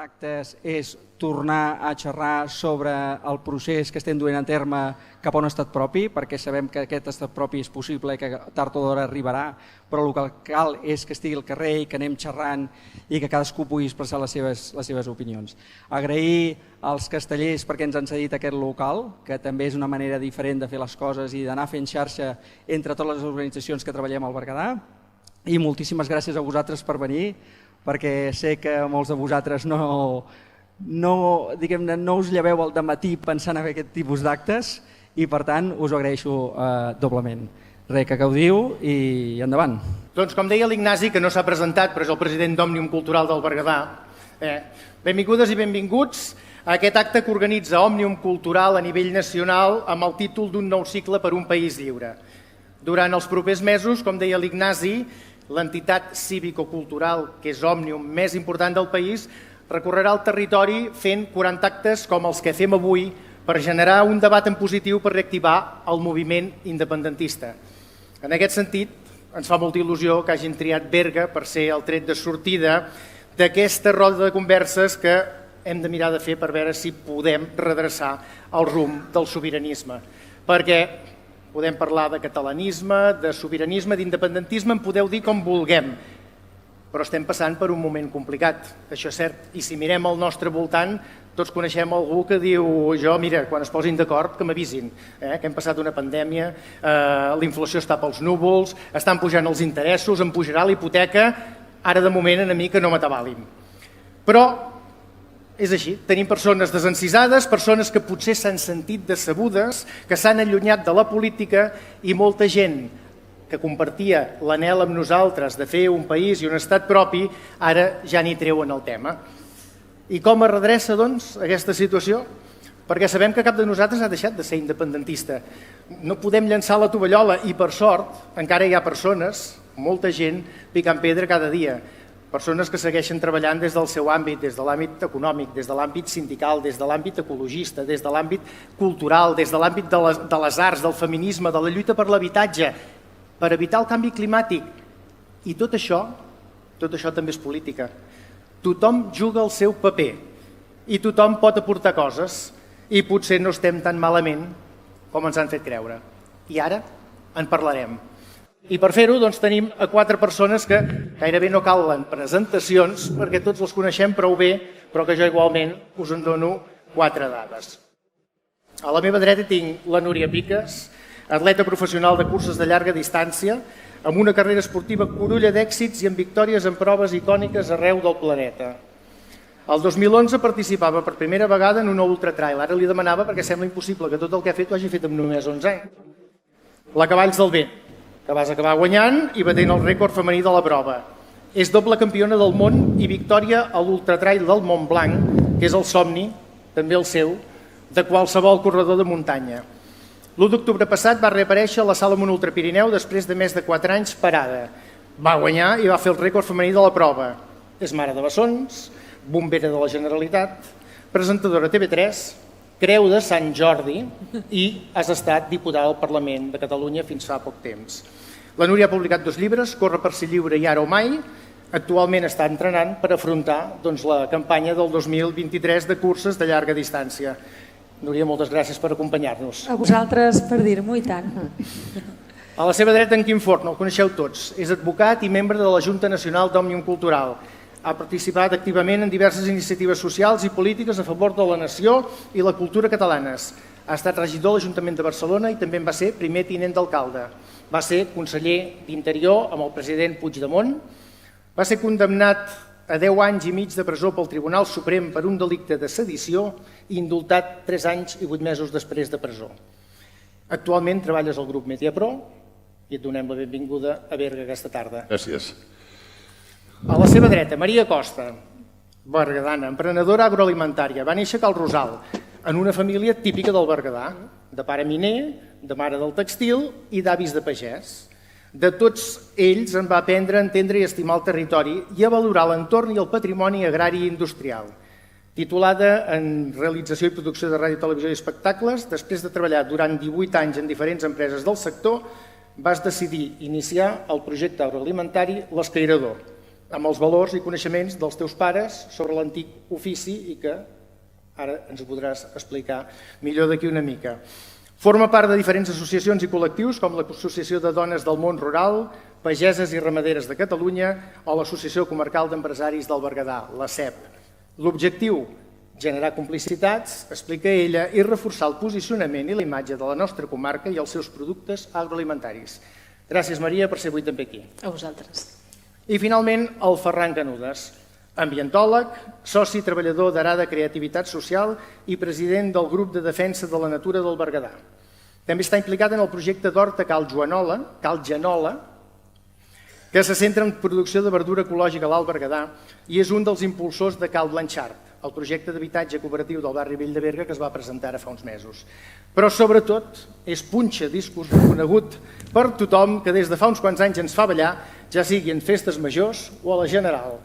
actes és tornar a xerrar sobre el procés que estem duent a terme cap a un estat propi, perquè sabem que aquest estat propi és possible i que tard o d'hora arribarà, però el que cal és que estigui al carrer i que anem xerrant i que cadascú pugui expressar les seves opinions. Agrair als castellers perquè ens han cedit aquest local, que també és una manera diferent de fer les coses i d'anar fent xarxa entre totes les organitzacions que treballem al Berguedà. I moltíssimes gràcies a vosaltres per venir, perquè sé que molts de vosaltres no us lleveu al dematí pensant en aquest tipus d'actes i per tant us ho agraeixo doblement. Res, que gaudiu i endavant. Doncs com deia l'Ignasi, que no s'ha presentat però és el president d'Òmnium Cultural del Berguedà, benvingudes i benvinguts a aquest acte que organitza Òmnium Cultural a nivell nacional amb el títol d'un nou cicle per un país lliure. Durant els propers mesos, com deia l'Ignasi, l'entitat cívico-cultural, que és Òmnium, més important del país, recorrerà el territori fent 40 actes com els que fem avui per generar un debat en positiu per reactivar el moviment independentista. En aquest sentit, ens fa molta il·lusió que hagin triat Berga per ser el tret de sortida d'aquesta roda de converses que hem de mirar de fer per veure si podem redreçar el rumb del sobiranisme. Perquè podem parlar de catalanisme, de sobiranisme, d'independentisme, en podeu dir com vulguem, però estem passant per un moment complicat, això és cert. I si mirem al nostre voltant, tots coneixem algú que diu, mira, quan es posin d'acord, que m'avisin, que hem passat una pandèmia, la inflació està pels núvols, estan pujant els interessos, em pujarà la hipoteca, ara de moment a mi que no m'atabalin. Però és així, tenim persones desencisades, persones que potser s'han sentit decebudes, que s'han allunyat de la política i molta gent que compartia l'anhel amb nosaltres de fer un país i un estat propi, ara ja n'hi treuen el tema. I com es redreça, doncs, aquesta situació? Perquè sabem que cap de nosaltres ha deixat de ser independentista. No podem llançar la tovallola i, per sort, encara hi ha persones, molta gent, picant pedra cada dia. Persones que segueixen treballant des del seu àmbit, des de l'àmbit econòmic, des de l'àmbit sindical, des de l'àmbit ecologista, des de l'àmbit cultural, des de l'àmbit de les arts, del feminisme, de la lluita per l'habitatge, per evitar el canvi climàtic. I tot això també és política. Tothom juga el seu paper i tothom pot aportar coses i potser no estem tan malament com ens han fet creure. I ara en parlarem. I per fer-ho tenim a 4 persones que gairebé no calen presentacions perquè tots les coneixem prou bé, però que jo igualment us en dono 4 dades. A la meva dreta tinc la Núria Piques, atleta professional de curses de llarga distància, amb una carrera esportiva curulla d'èxits i amb victòries en proves icòniques arreu del planeta. El 2011 participava per primera vegada en una ultratrail. Ara li demanava perquè sembla impossible que tot el que ha fet ho hagi fet en només 11 anys. La Cavalls del Vent, que vas acabar guanyant i batent el rècord femení de la prova. És doble campiona del món i victòria a l'ultratrail del Mont Blanc, que és el somni, també el seu, de qualsevol corredor de muntanya. L'1 d'octubre passat va reaparèixer a la Salomon Ultra Pirineu després de més de 4 anys parada. Va guanyar i va fer el rècord femení de la prova. És mare de bessons, bombera de la Generalitat, presentadora TV3, Creu de Sant Jordi i has estat diputada al Parlament de Catalunya fins fa poc temps. La Núria ha publicat 2 llibres, Corre per ser lliure i Ara o mai. Actualment està entrenant per afrontar la campanya del 2023 de curses de llarga distància. Núria, moltes gràcies per acompanyar-nos. A vosaltres per dir-m'ho i tant. A la seva dreta en Quim Forn, el coneixeu tots. És advocat i membre de la Junta Nacional d'Òmnium Cultural. Ha participat activament en diverses iniciatives socials i polítiques a favor de la nació i la cultura catalanes. Ha estat regidor de l'Ajuntament de Barcelona i també en va ser primer tinent d'alcalde. Va ser conseller d'Interior amb el president Puigdemont. Va ser condemnat a 10 anys i mig de presó pel Tribunal Suprem per un delicte de sedició i indultat 3 anys i 8 mesos després de presó. Actualment treballes al grup Mediapro i et donem la benvinguda a Berga aquesta tarda. Gràcies. A la seva dreta, Maria Costa, berguedana, emprenedora agroalimentària. Va néixer a Cal Rosal, en una família típica del Berguedà, de pare miner, de mare del textil i d'avis de pagès. De tots ells en va aprendre a entendre i estimar el territori i a valorar l'entorn i el patrimoni agrari i industrial. Titulada en Realització i Producció de Ràdio, Televisió i Espectacles, després de treballar durant 18 anys en diferents empreses del sector, vas decidir iniciar el projecte agroalimentari L'Escairador, amb els valors i coneixements dels teus pares sobre l'antic ofici i que ara ens ho podràs explicar millor d'aquí una mica. Forma part de diferents associacions i col·lectius com l'Associació de Dones del Món Rural, Pageses i Ramaderes de Catalunya o l'Associació Comarcal d'Empresaris del Berguedà, la CEP. L'objectiu, generar complicitats, explica ella, i reforçar el posicionament i la imatge de la nostra comarca i els seus productes agroalimentaris. Gràcies, Maria, per ser avui també aquí. A vosaltres. I finalment, el Ferran Canudes, ambientòleg, soci treballador d'Arada Creativitat Social i president del grup de defensa de la natura del Berguedà. També està implicat en el projecte d'Horta Cal Genola, que se centra en producció de verdura ecològica a l'Alt Berguedà i és un dels impulsors de Cal Blanchard, el projecte d'habitatge cooperatiu del barri Vell de Berga que es va presentar ara fa uns mesos. Però sobretot és punxa discos reconegut per tothom que des de fa uns quants anys ens fa ballar, ja sigui en festes majors o a la general.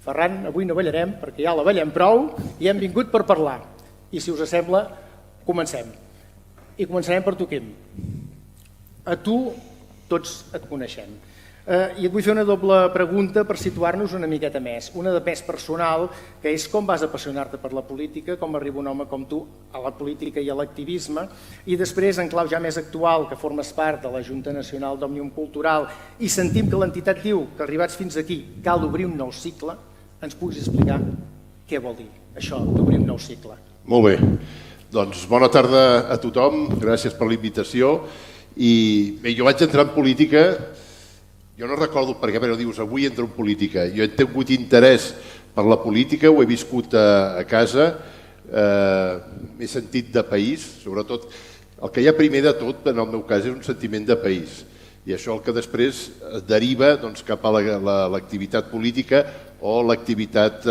Ferran, avui no ballarem perquè ja la ballem prou i hem vingut per parlar. I si us sembla, comencem. I començarem per tu, Quim. A tu tots et coneixem. I et vull fer una doble pregunta per situar-nos una miqueta més. Una de més personal, que és com vas apassionar-te per la política, com arriba un home com tu a la política i a l'activisme, i després, en clau ja més actual, que formes part de la Junta Nacional d'Òmnium Cultural, i sentim que l'entitat diu que arribats fins aquí cal obrir un nou cicle, ens puguis explicar què vol dir això d'obrir un nou cicle? Molt bé. Doncs bona tarda a tothom, gràcies per la invitació. I bé, jo vaig entrar en política. Jo no recordo per què, però dius, avui entro en política. Jo he tingut interès per la política, ho he viscut a casa, m'he sentit de país, sobretot. El que hi ha primer de tot, en el meu cas, és un sentiment de país. I això el que després deriva cap a l'activitat política o l'activitat,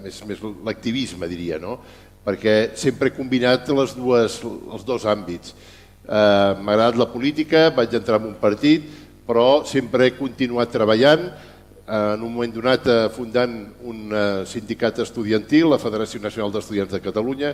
més l'activisme, diria, no? Perquè sempre he combinat els dos àmbits. M'ha agradat la política, vaig entrar en un partit, però sempre he continuat treballant, en un moment donat fundant un sindicat estudiantil, la Federació Nacional d'Estudiants de Catalunya,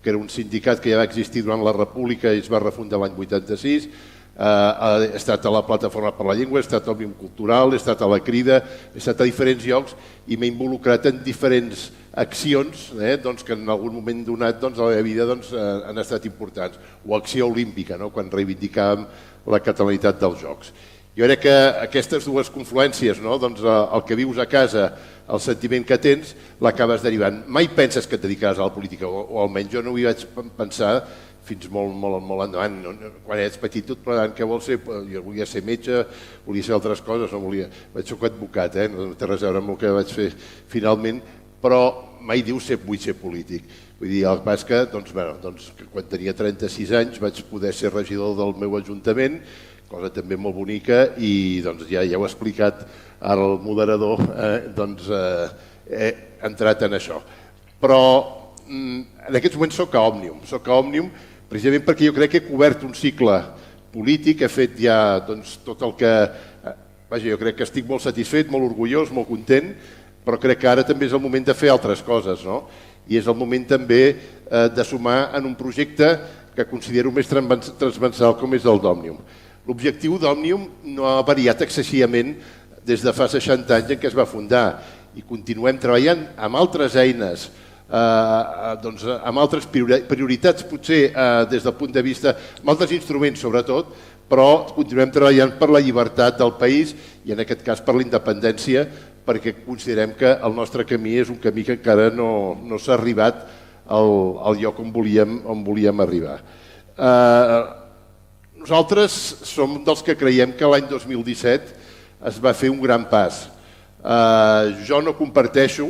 que era un sindicat que ja va existir durant la República i es va refundar l'any 86. He estat a la Plataforma per la Llengua, he estat a Òmnium Cultural, he estat a la Crida, he estat a diferents llocs i m'he involucrat en diferents accions que en algun moment donat a la meva vida han estat importants. O Acció Olímpica, quan reivindicàvem la catalanitat dels Jocs. Jo crec que aquestes dues confluències, el que vius a casa, el sentiment que tens, l'acabes derivant. Mai penses que et dedicaràs a la política, o almenys jo no ho hi vaig pensar fins molt endavant. Quan ets petit tot plorant, què vols ser? Jo volia ser metge, volia ser altres coses, no volia... Vaig ser advocat, no té res a veure amb el que vaig fer finalment, però mai dius vull ser polític. Vull dir, el que passa que quan tenia 36 anys vaig poder ser regidor del meu ajuntament, cosa també molt bonica, i ja ho ha explicat ara el moderador, he entrat en això. Però en aquests moments soc a Òmnium precisament perquè jo crec que he cobert un cicle polític, he fet ja tot el que... Jo crec que estic molt satisfet, molt orgullós, molt content, però crec que ara també és el moment de fer altres coses, no? I és el moment també de sumar en un projecte que considero més transversal com és el d'Òmnium. L'objectiu d'Òmnium no ha variat excessivament des de fa 60 anys en què es va fundar i continuem treballant amb altres eines, amb altres prioritats, potser des del punt de vista, amb altres instruments sobretot, però continuem treballant per la llibertat del país i en aquest cas per la independència, perquè considerem que el nostre camí és un camí que encara no s'ha arribat al lloc on volíem arribar. Nosaltres som dels que creiem que l'any 2017 es va fer un gran pas. Jo no comparteixo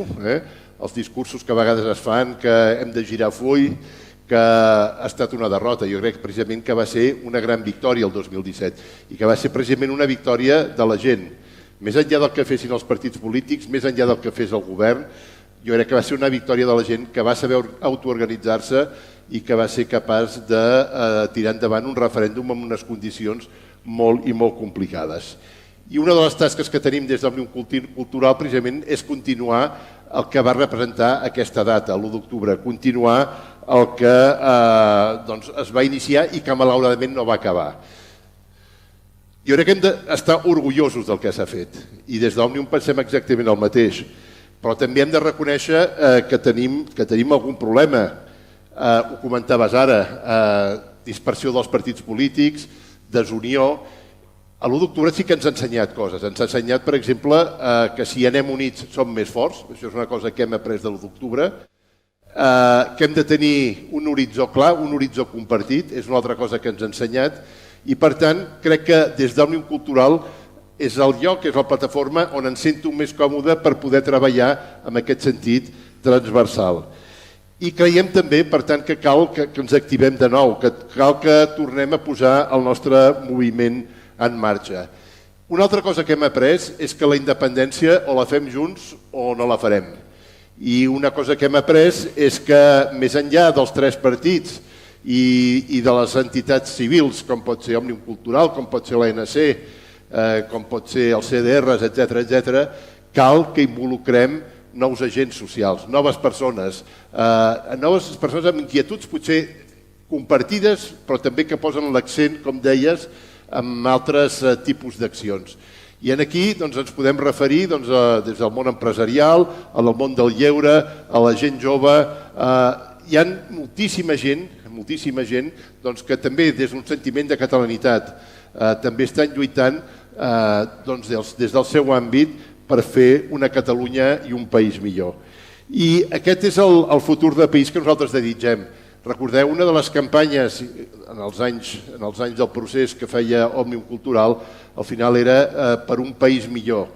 els discursos que a vegades es fan, que hem de girar full, que ha estat una derrota. Jo crec precisament que va ser una gran victòria el 2017 i que va ser precisament una victòria de la gent. Més enllà del que fessin els partits polítics, més enllà del que fes el govern, jo crec que va ser una victòria de la gent que va saber autoorganitzar-se i que va ser capaç de tirar endavant un referèndum amb unes condicions molt i molt complicades. I una de les tasques que tenim des d'Òmnium Cultural precisament és continuar el que va representar aquesta data, l'1 d'octubre, continuar el que es va iniciar i que malauradament no va acabar. Jo crec que hem d'estar orgullosos del que s'ha fet i des d'Òmnium pensem exactament el mateix, però també hem de reconèixer que tenim algun problema. Ho comentaves ara, dispersió dels partits polítics, desunió. A l'1 d'octubre sí que ens ha ensenyat coses. Ens ha ensenyat, per exemple, que si anem units som més forts. Això és una cosa que hem après de l'1 d'octubre. Que hem de tenir un horitzó clar, un horitzó compartit. És una altra cosa que ens ha ensenyat. I, per tant, crec que des d'Òmnium Cultural és el lloc, és la plataforma on em sento més còmode per poder treballar en aquest sentit transversal. I creiem també, per tant, que cal que ens activem de nou, que cal que tornem a posar el nostre moviment en marxa. Una altra cosa que hem après és que la independència o la fem junts o no la farem. I una cosa que hem après és que més enllà dels 3 partits i de les entitats civils, com pot ser Òmnium Cultural, com pot ser l'ANC, com pot ser els CDRs, etc., cal que involucrem nous agents socials, noves persones amb inquietuds potser compartides, però també que posen l'accent, com deies, en altres tipus d'accions. I aquí ens podem referir des del món empresarial, al món del lleure, a la gent jove. Hi ha moltíssima gent que també des d'un sentiment de catalanitat també estan lluitant des del seu àmbit per fer una Catalunya i un país millor. I aquest és el futur de país que nosaltres desitgem. Recordeu, una de les campanyes en els anys del procés que feia Òmnium Cultural, al final era per un país millor.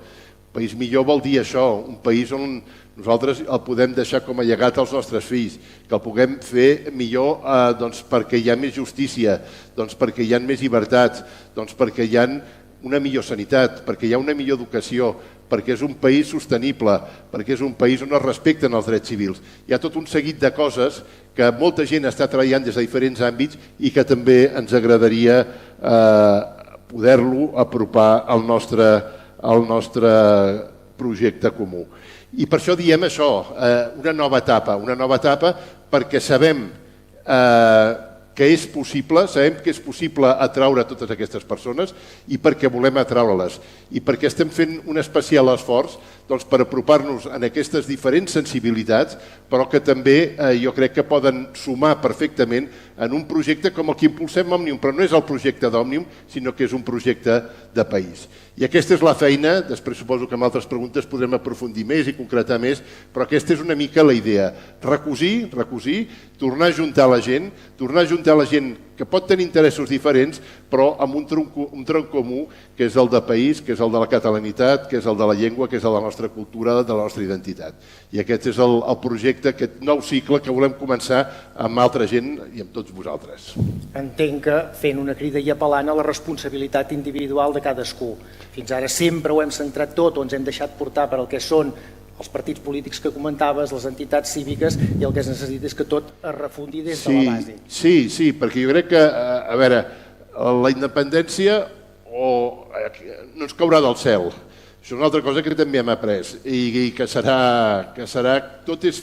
Un país millor vol dir això, un país on nosaltres el podem deixar com a llegat als nostres fills, que el puguem fer millor perquè hi ha més justícia, perquè hi ha més llibertats, perquè hi ha una millor sanitat, perquè hi ha una millor educació, perquè és un país sostenible, perquè és un país on es respecten els drets civils. Hi ha tot un seguit de coses que molta gent està treballant des de diferents àmbits i que també ens agradaria poder-lo apropar al nostre projecte comú. I per això diem això, una nova etapa perquè sabem que és possible atraure totes aquestes persones i perquè volem atraure-les i perquè estem fent un especial esforç per apropar-nos en aquestes diferents sensibilitats, però que també jo crec que poden sumar perfectament en un projecte com el que impulsem Òmnium, però no és el projecte d'Òmnium, sinó que és un projecte de país. I aquesta és la feina, després suposo que amb altres preguntes podrem aprofundir més i concretar més, però aquesta és una mica la idea. Recosir, tornar a juntar la gent que pot tenir interessos diferents, però amb un tronc comú, que és el de país, que és el de la catalanitat, que és el de la llengua, que és el de la nostra cultura, de la nostra identitat. I aquest és el projecte, aquest nou cicle que volem començar amb altra gent i amb tots vosaltres. Entenc que fent una crida i apel·lant a la responsabilitat individual de cadascú. Fins ara sempre ho hem centrat tot o ens hem deixat portar per el que són els partits polítics que comentaves, les entitats cíviques, i el que es necessita és que tot es refundi des de la base. Sí, perquè jo crec que, a veure, la independència no ens caurà del cel. Això és una altra cosa que també hem après i que serà tot és...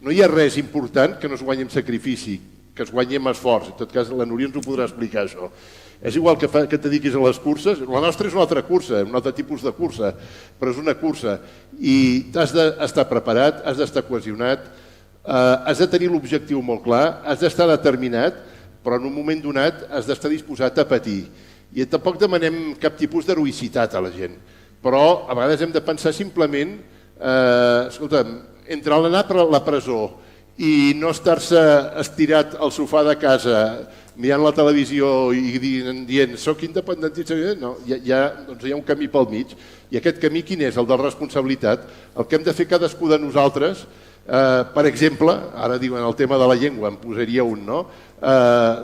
No hi ha res important que no es guanyi amb sacrifici, que es guanyi amb esforç. En tot cas, la Núria ens ho podrà explicar, això. És igual que et dediquis a les curses, la nostra és una altra cursa, un altre tipus de cursa, però és una cursa i has d'estar preparat, has d'estar cohesionat, has de tenir l'objectiu molt clar, has d'estar determinat, però en un moment donat has d'estar disposat a patir. I tampoc demanem cap tipus d'heroïcitat a la gent, però a vegades hem de pensar simplement, escolta'm, entre l'anar a la presó i no estar-se estirat al sofà de casa mirant la televisió i dient soc independentista, no, hi ha un camí pel mig. I aquest camí quin és? El de la responsabilitat. El que hem de fer cadascú de nosaltres, per exemple, ara diuen el tema de la llengua, em posaria un, no?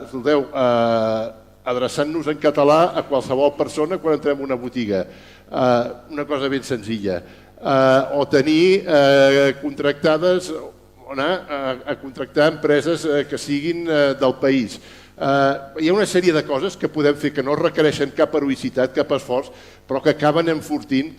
Escolteu, adreçant-nos en català a qualsevol persona quan entrem en una botiga. Una cosa ben senzilla. O tenir contractades o anar a contractar empreses que siguin del país. Hi ha una sèrie de coses que podem fer que no requereixen cap heroïcitat, cap esforç, però que acaben enfortint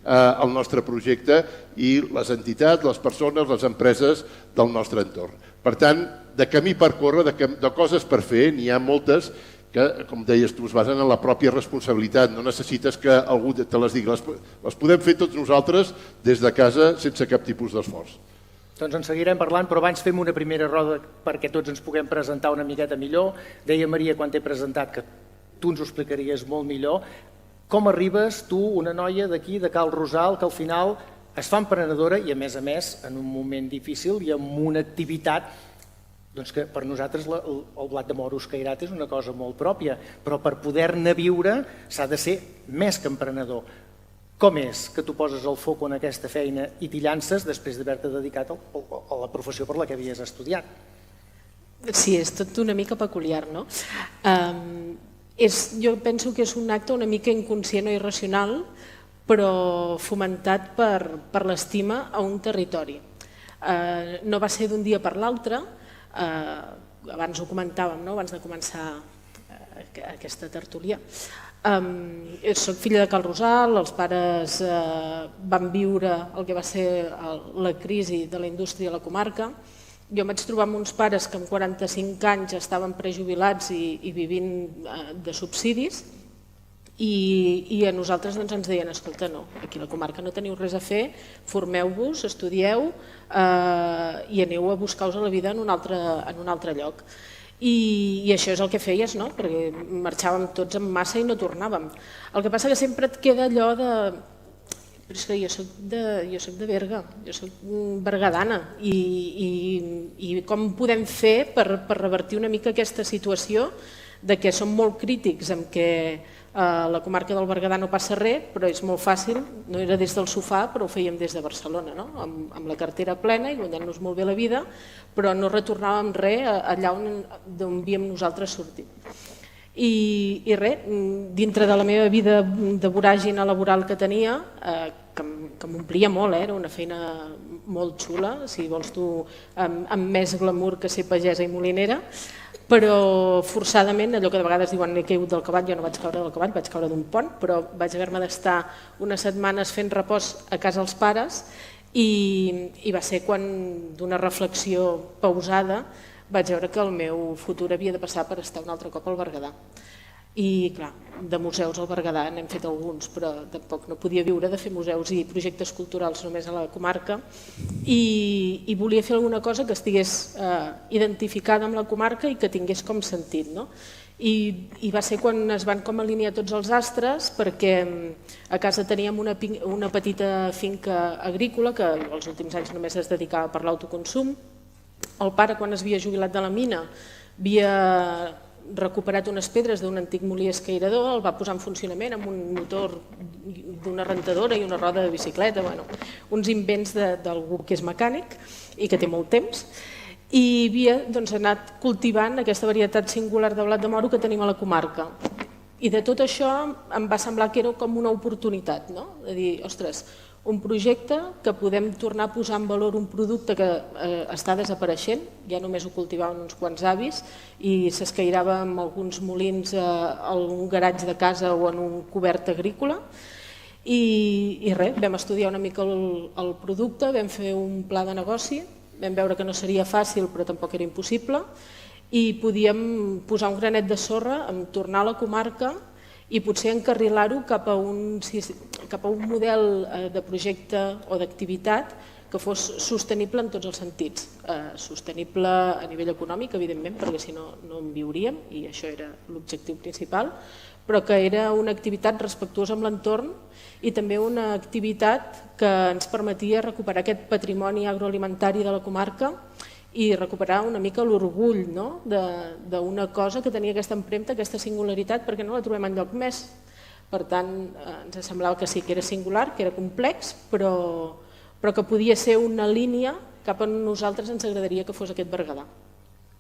el nostre projecte i les entitats, les persones, les empreses del nostre entorn. Per tant, de camí per córrer, de coses per fer, n'hi ha moltes, que, com deies tu, es basen en la pròpia responsabilitat. No necessites que algú te les digui. Les podem fer tots nosaltres des de casa sense cap tipus d'esforç. Doncs en seguirem parlant, però abans fem una primera roda perquè tots ens puguem presentar una miqueta millor. Deia Maria, quan t'he presentat, que tu ens ho explicaries molt millor. Com arribes tu, una noia d'aquí, de Cal Rosal, que al final es fa emprenedora i, a més, en un moment difícil i amb una activitat que per nosaltres el blat de moro escairat és una cosa molt pròpia, però per poder-ne viure s'ha de ser més que emprenedor. Com és que tu poses el foc en aquesta feina i t'hi llances després d'haver-te dedicat a la professió per la que havies estudiat? Sí, és tot una mica peculiar, no? Jo penso que és un acte una mica inconscient o irracional, però fomentat per l'estima a un territori. No va ser d'un dia per l'altre, abans ho comentàvem, abans de començar aquesta tertúlia. Soc filla de Cal Rosal, els pares van viure el que va ser la crisi de la indústria a la comarca. Jo em vaig trobar amb uns pares que amb 45 anys estaven prejubilats i vivint de subsidis, i a nosaltres ens deien, escolta, no, aquí a la comarca no teniu res a fer, formeu-vos, estudieu i aneu a buscar-vos la vida en un altre lloc. I això és el que feies, no? Perquè marxàvem tots en massa i no tornàvem. El que passa que sempre et queda allò de... Però és que jo soc de Berga, jo soc bergadana, i com podem fer per revertir una mica aquesta situació de que som molt crítics amb que a la comarca del Berguedà no passa res, però és molt fàcil, no era des del sofà, però ho fèiem des de Barcelona, amb la cartera plena i guanyant-nos molt bé la vida, però no retornàvem res allà on havíem nosaltres sortit. I res, dintre de la meva vida de voràgina laboral que tenia, que m'omplia molt, era una feina molt xula, si vols tu, amb més glamour que ser pagesa i molinera, però forçadament, allò que de vegades diuen he caigut del cavall, jo no vaig caure del cavall, vaig caure d'un pont, però vaig haver-me d'estar unes setmanes fent repòs a casa els pares i va ser quan, d'una reflexió pausada, vaig veure que el meu futur havia de passar per estar un altre cop al Berguedà. I clar, de museus al Berguedà n'hem fet alguns, però tampoc no podia viure de fer museus i projectes culturals només a la comarca, i volia fer alguna cosa que estigués identificada amb la comarca i que tingués com sentit. I va ser quan es van com alinear tots els astres, perquè a casa teníem una petita finca agrícola que els últims anys només es dedicava per l'autoconsum. El pare, quan es havia jubilat de la mina, havia recuperat unes pedres d'un antic molí escairador, el va posar en funcionament amb un motor d'una rentadora i una roda de bicicleta, uns invents d'algú que és mecànic i que té molt temps, i havia anat cultivant aquesta varietat singular de blat de moro que tenim a la comarca. I de tot això em va semblar que era com una oportunitat, de dir, ostres, un projecte que podem tornar a posar en valor un producte que està desapareixent, ja només ho cultivaven uns quants avis i s'escairava amb alguns molins a un garatge de casa o en un cobert agrícola, i res, vam estudiar una mica el producte, vam fer un pla de negoci, vam veure que no seria fàcil però tampoc era impossible, i podíem posar un granet de sorra en tornar a la comarca i potser encarrilar-ho cap a un model de projecte o d'activitat que fos sostenible en tots els sentits. Sostenible a nivell econòmic, evidentment, perquè si no, no en viuríem, i això era l'objectiu principal, però que era una activitat respectuosa amb l'entorn i també una activitat que ens permetia recuperar aquest patrimoni agroalimentari de la comarca i recuperar una mica l'orgull d'una cosa que tenia aquesta empremta, aquesta singularitat, perquè no la trobem enlloc més. Per tant, ens semblava que sí, que era singular, que era complex, però que podia ser una línia cap on nosaltres ens agradaria que fos aquest Berguedà.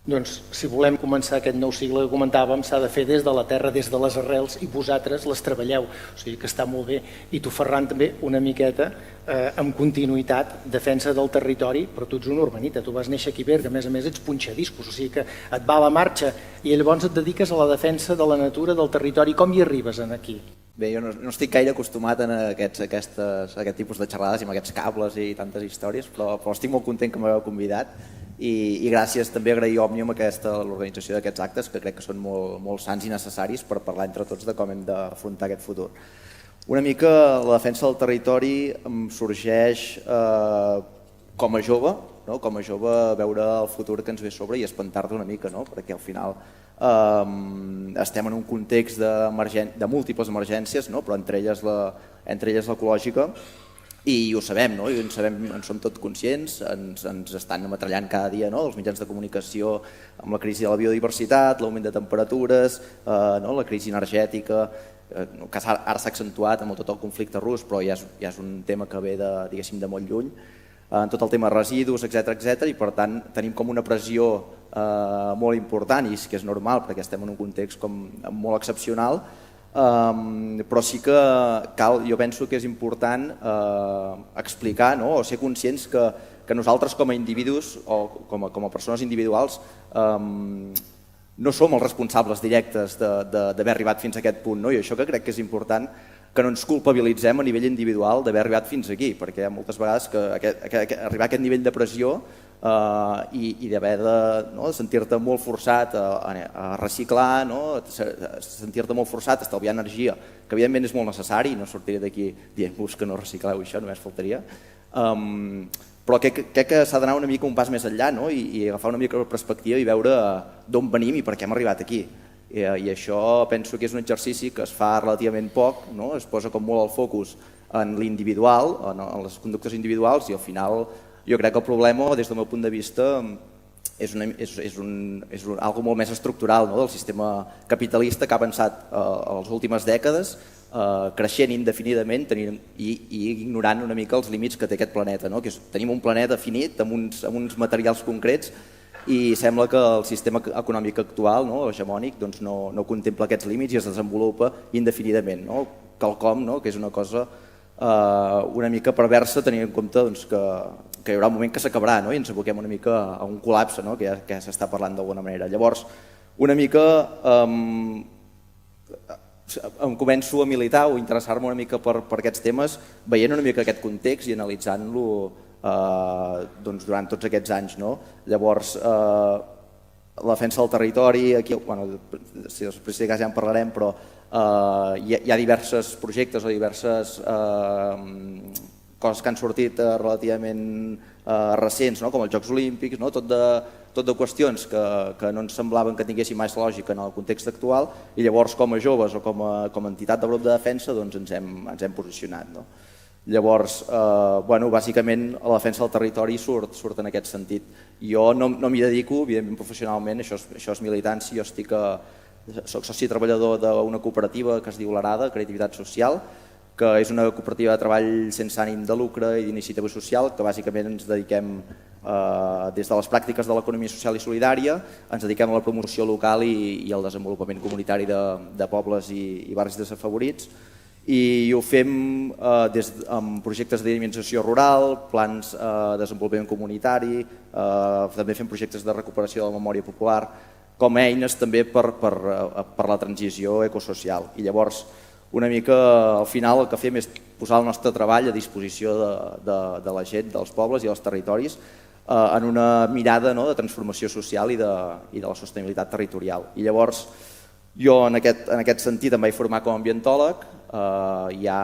Doncs, si volem començar aquest nou cicle que comentàvem, s'ha de fer des de la terra, des de les arrels, i vosaltres les treballeu. O sigui que està molt bé. I tu, Ferran, també una miqueta, amb continuïtat, defensa del territori, però tu ets un urbanita, tu vas néixer aquí a Berga, a més ets punxadiscos, o sigui que et va a la marxa i llavors et dediques a la defensa de la natura, del territori. Com hi arribes aquí? Bé, jo no estic gaire acostumat a aquest tipus de xerrades i amb aquests cables i tantes històries, però estic molt content que m'heu convidat i gràcies també agrair a Òmnium l'organització d'aquests actes, que crec que són molt sants i necessaris per parlar entre tots de com hem d'afrontar aquest futur. Una mica la defensa del territori em sorgeix com a jove, veure el futur que ens ve a sobre i espantar-te una mica, perquè al final estem en un context de múltiples emergències, però entre elles l'ecològica, i ho sabem, en som tots conscients, ens estan ametrallant cada dia els mitjans de comunicació amb la crisi de la biodiversitat, l'augment de temperatures, la crisi energètica, que ara s'ha accentuat amb tot el conflicte rus, però ja és un tema que ve de molt lluny, en tot el tema de residus, etc. I per tant tenim com una pressió molt important, i que és normal perquè estem en un context molt excepcional, però sí que cal, jo penso que és important explicar o ser conscients que nosaltres com a individus o com a persones individuals no som els responsables directes d'haver arribat fins a aquest punt, i això que crec que és important, que no ens culpabilitzem a nivell individual d'haver arribat fins aquí, perquè hi ha moltes vegades que arribar a aquest nivell de pressió i d'haver de sentir-te molt forçat a reciclar, sentir-te molt forçat a estalviar energia, que evidentment és molt necessari, no sortiré d'aquí dient-vos que no recicleu això, només faltaria, però crec que s'ha d'anar una mica un pas més enllà i agafar una mica la perspectiva i veure d'on venim i per què hem arribat aquí. I això penso que és un exercici que es fa relativament poc, es posa com molt el focus en l'individual, en les conductes individuals, i al final jo crec que el problema, des del meu punt de vista, és algo molt més estructural del sistema capitalista que ha avançat a les últimes dècades, creixent indefinidament i ignorant una mica els límits que té aquest planeta. Tenim un planeta finit amb uns materials concrets i sembla que el sistema econòmic actual, hegemònic, no contempla aquests límits i es desenvolupa indefinidament. Quelcom que és una cosa una mica perversa, tenint en compte que hi haurà un moment que s'acabarà i ens aboquem una mica a un col·lapse, que ja s'està parlant d'alguna manera. Llavors, una mica em començo a militar o interessar-me una mica per aquests temes, veient una mica aquest context i analitzant-lo durant tots aquests anys. Llavors, la defensa del territori, aquí, si després ja en parlarem, però hi ha diversos projectes o diverses coses que han sortit relativament recents, com els Jocs Olímpics, tot de qüestions que no ens semblaven que tinguessin més lògica en el context actual, i llavors com a joves o com a entitat de grup de defensa ens hem posicionat. Llavors, bàsicament la defensa del territori surt en aquest sentit. Jo no m'hi dedico, evidentment professionalment, això és militància, jo soc soci treballador d'una cooperativa que es diu l'Arada, Creativitat Social, que és una cooperativa de treball sense ànim de lucre i d'iniciativa social, que bàsicament ens dediquem des de les pràctiques de l'economia social i solidària, ens dediquem a la promoció local i al desenvolupament comunitari de pobles i barris desafavorits, i ho fem amb projectes de dinamització rural, plans de desenvolupament comunitari, també fem projectes de recuperació de la memòria popular, com a eines també per la transició ecosocial. I llavors, una mica al final el que fem és posar el nostre treball a disposició de la gent, dels pobles i dels territoris en una mirada de transformació social i de la sostenibilitat territorial. I llavors jo en aquest sentit em vaig formar com a ambientòleg, ja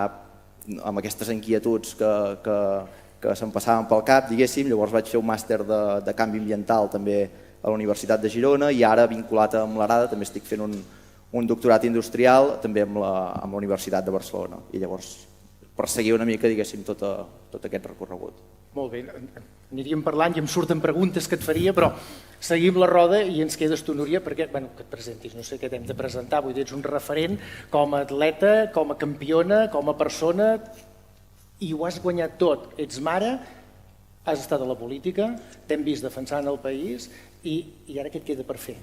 amb aquestes inquietuds que se'm passaven pel cap, diguéssim, llavors vaig fer un màster de canvi ambiental també a la Universitat de Girona i ara vinculat amb l'Arada també estic fent un doctorat industrial també amb la Universitat de Barcelona i llavors per seguir una mica, diguéssim, tot aquest recorregut. Molt bé, aniríem parlant i em surten preguntes que et faria, però seguim la roda i ens quedes tu, Núria, perquè que et presentis, no sé què t'hem de presentar, vull dir, ets un referent com a atleta, com a campiona, com a persona, i ho has guanyat tot. Ets mare, has estat a la política, t'hem vist defensant el país i ara què et queda per fer?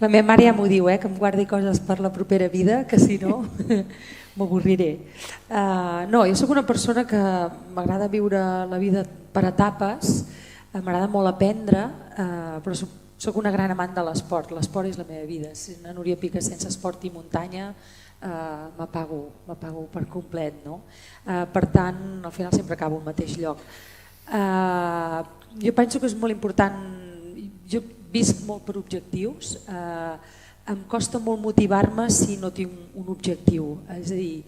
La meva mare ja m'ho diu, que em guardi coses per la propera vida, que si no m'avorriré. No, jo soc una persona que m'agrada viure la vida per etapes, m'agrada molt aprendre, però soc una gran amant de l'esport. L'esport és la meva vida. Si una Núria Pica sense esport i muntanya m'apago per complet. Per tant, al final sempre acabo al mateix lloc. Jo penso que és molt important, jo visc molt per objectius, em costa molt motivar-me si no tinc un objectiu, és a dir,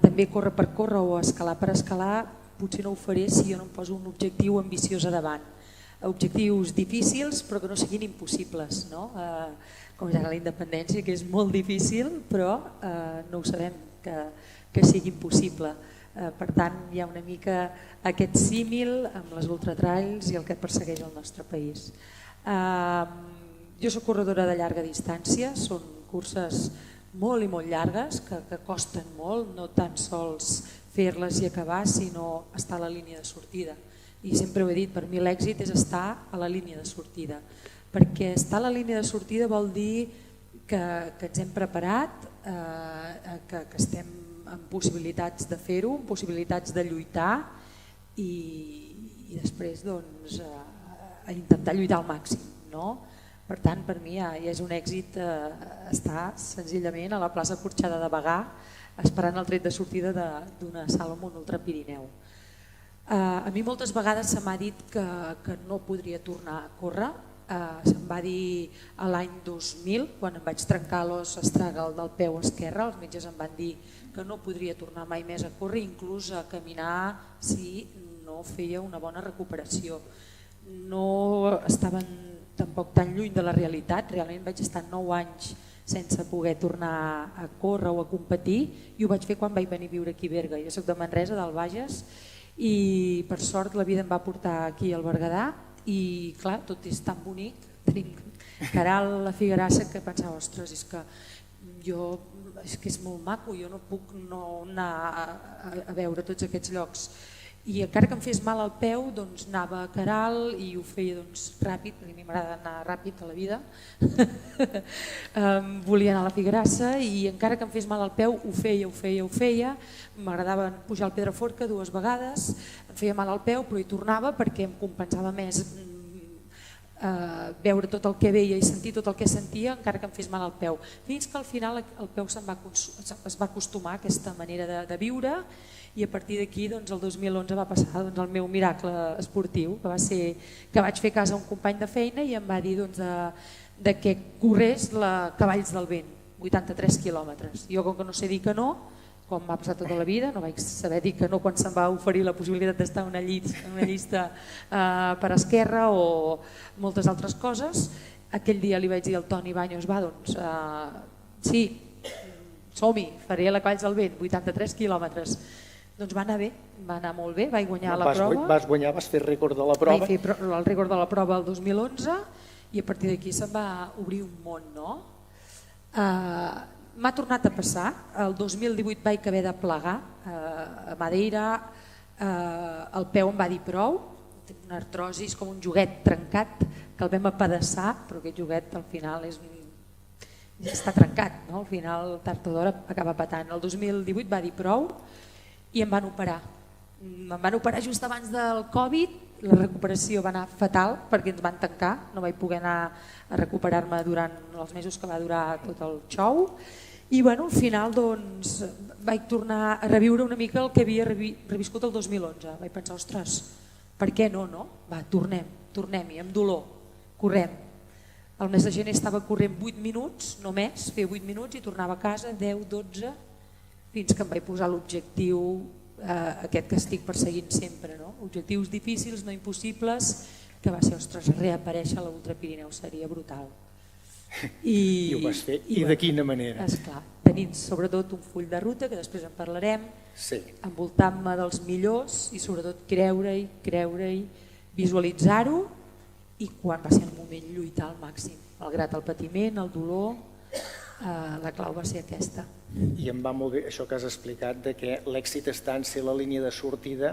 també córrer per córrer o escalar per escalar potser no ho faré si jo no em poso un objectiu ambiciós a davant. Objectius difícils però que no siguin impossibles, no? Com ja la independència, que és molt difícil però no ho sabem que sigui impossible. Per tant, hi ha una mica aquest símil amb les ultratrails i el que persegueix el nostre país. Jo soc corredora de llarga distància, són curses molt i molt llargues que costen molt, no tan sols fer-les i acabar, sinó estar a la línia de sortida. I sempre ho he dit, per mi l'èxit és estar a la línia de sortida, perquè estar a la línia de sortida vol dir que ens hem preparat, que estem amb possibilitats de fer-ho, amb possibilitats de lluitar i després doncs, a intentar lluitar al màxim. No? Per tant, per mi ja és un èxit estar senzillament a la plaça Porxada de Bagà esperant el tret de sortida d'una Salomon Ultra Pirineu. A mi moltes vegades se m'ha dit que no podria tornar a córrer. Se'm va dir l'any 2000, quan em vaig trencar l'os astràgal del peu esquerre, els metges em van dir que no podria tornar mai més a córrer, inclús a caminar si no feia una bona recuperació. No estaven tampoc tan lluny de la realitat, realment vaig estar 9 anys sense poder tornar a córrer o a competir i ho vaig fer quan vaig venir a viure aquí a Berga. Jo soc de Manresa, del Bages, i per sort la vida em va portar aquí al Berguedà i clar, tot és tan bonic, tenim Caral, la Figuerassa, que pensava, ostres, és que és molt maco, jo no puc no anar a veure tots aquests llocs. I encara que em fes mal al peu, doncs anava a Caral i ho feia ràpid, a mi m'agrada anar ràpid a la vida, volia anar a la Figuerassa i encara que em fes mal al peu ho feia, m'agradava pujar al Pedraforca 2 vegades, em feia mal al peu però hi tornava perquè em compensava més veure tot el que veia i sentir tot el que sentia encara que em fes mal al peu, fins que al final el peu es va acostumar a aquesta manera de viure. I a partir d'aquí el 2011 va passar el meu miracle esportiu, que va ser que vaig fer cas a un company de feina i em va dir de que corrés Cavalls del Vent, 83 quilòmetres. Jo com que no sé dir que no, com m'ha passat tota la vida, no vaig saber dir que no quan se'm va oferir la possibilitat d'estar en una llista per Esquerra o moltes altres coses, aquell dia li vaig dir al Toni Baños, sí, som-hi, faré la Cavalls del Vent, 83 quilòmetres. Doncs va anar bé, va anar molt bé, vaig guanyar la prova. Vas fer rècord de la prova. Vaig fer el rècord de la prova el 2011 i a partir d'aquí se'm va obrir un món. M'ha tornat a passar, el 2018 vaig haver de plegar a Madeira, el peu em va dir prou, tinc una artrosi, és com un joguet trencat que el vam apedaçar, però aquest joguet al final ja està trencat, al final tard o d'hora acaba patant. El 2018 va dir prou i em van operar. Em van operar just abans del Covid, la recuperació va anar fatal perquè ens van tancar, no vaig poder anar a recuperar-me durant els mesos que va durar tot el show i al final vaig tornar a reviure una mica el que havia reviscut el 2011. Vaig pensar, ostres, per què no? Va, tornem-hi, amb dolor, correm. El mes de gener estava corrent 8 minuts, només, feia 8 minuts i tornava a casa 10, 12, fins que em vaig posar l'objectiu aquest que estic perseguint sempre, objectius difícils, no impossibles, que va ser, ostres, reaparèixer a l'Ultra Pirineu seria brutal. I ho vas fer, i de quina manera? Esclar, tenint sobretot un full de ruta, que després en parlarem, envoltant-me dels millors i sobretot creure-hi, visualitzar-ho i quan va ser el moment lluitar al màxim, malgrat el patiment, el dolor, la clau va ser aquesta. I em va molt bé això que has explicat de que l'èxit està en ser la línia de sortida.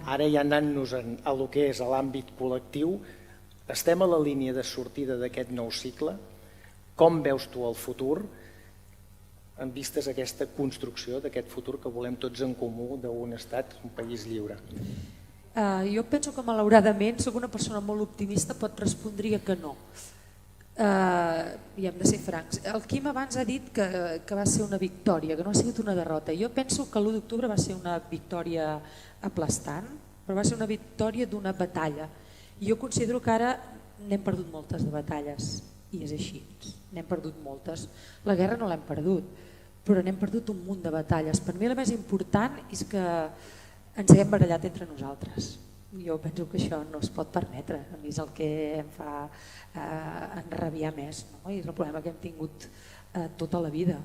Ara ja anant-nos a lo que és l'àmbit col·lectiu, estem a la línia de sortida d'aquest nou cicle. Com veus tu el futur en vistes a aquesta construcció d'aquest futur que volem tots en comú d'un estat, un país lliure? Jo penso que malauradament soc una persona molt optimista, pot respondria que no. I hem de ser francs. El Quim abans ha dit que va ser una victòria, que no ha sigut una derrota. Jo penso que l'1 d'octubre va ser una victòria aplastant, però va ser una victòria d'una batalla. I jo considero que ara n'hem perdut moltes de batalles, i és així, n'hem perdut moltes. La guerra no l'hem perdut, però n'hem perdut un munt de batalles. Per mi la més important és que ens haguem barallat entre nosaltres. Jo penso que això no es pot permetre, a mi és el que em fa enrabiar més, no? I és el problema que hem tingut tota la vida.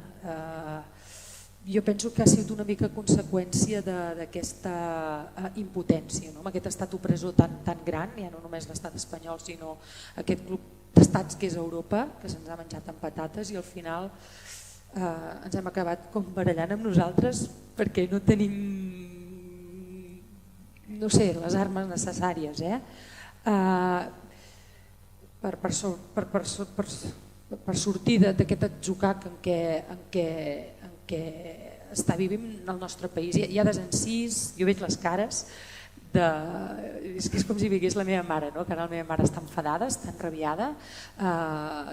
Jo penso que ha sigut una mica conseqüència d'aquesta impotència, amb aquest estat opressor tan gran, ja no només l'estat espanyol, sinó aquest grup d'estats que és Europa, que se'ns ha menjat amb patates i al final ens hem acabat com barallant amb nosaltres perquè no tenim, no sé, les armes necessàries per sortir d'aquest atzucac en què està vivint el nostre país. Hi ha desencís, jo veig les cares, és com si vigués la meva mare, que ara la meva mare està enfadada, està enrabiada,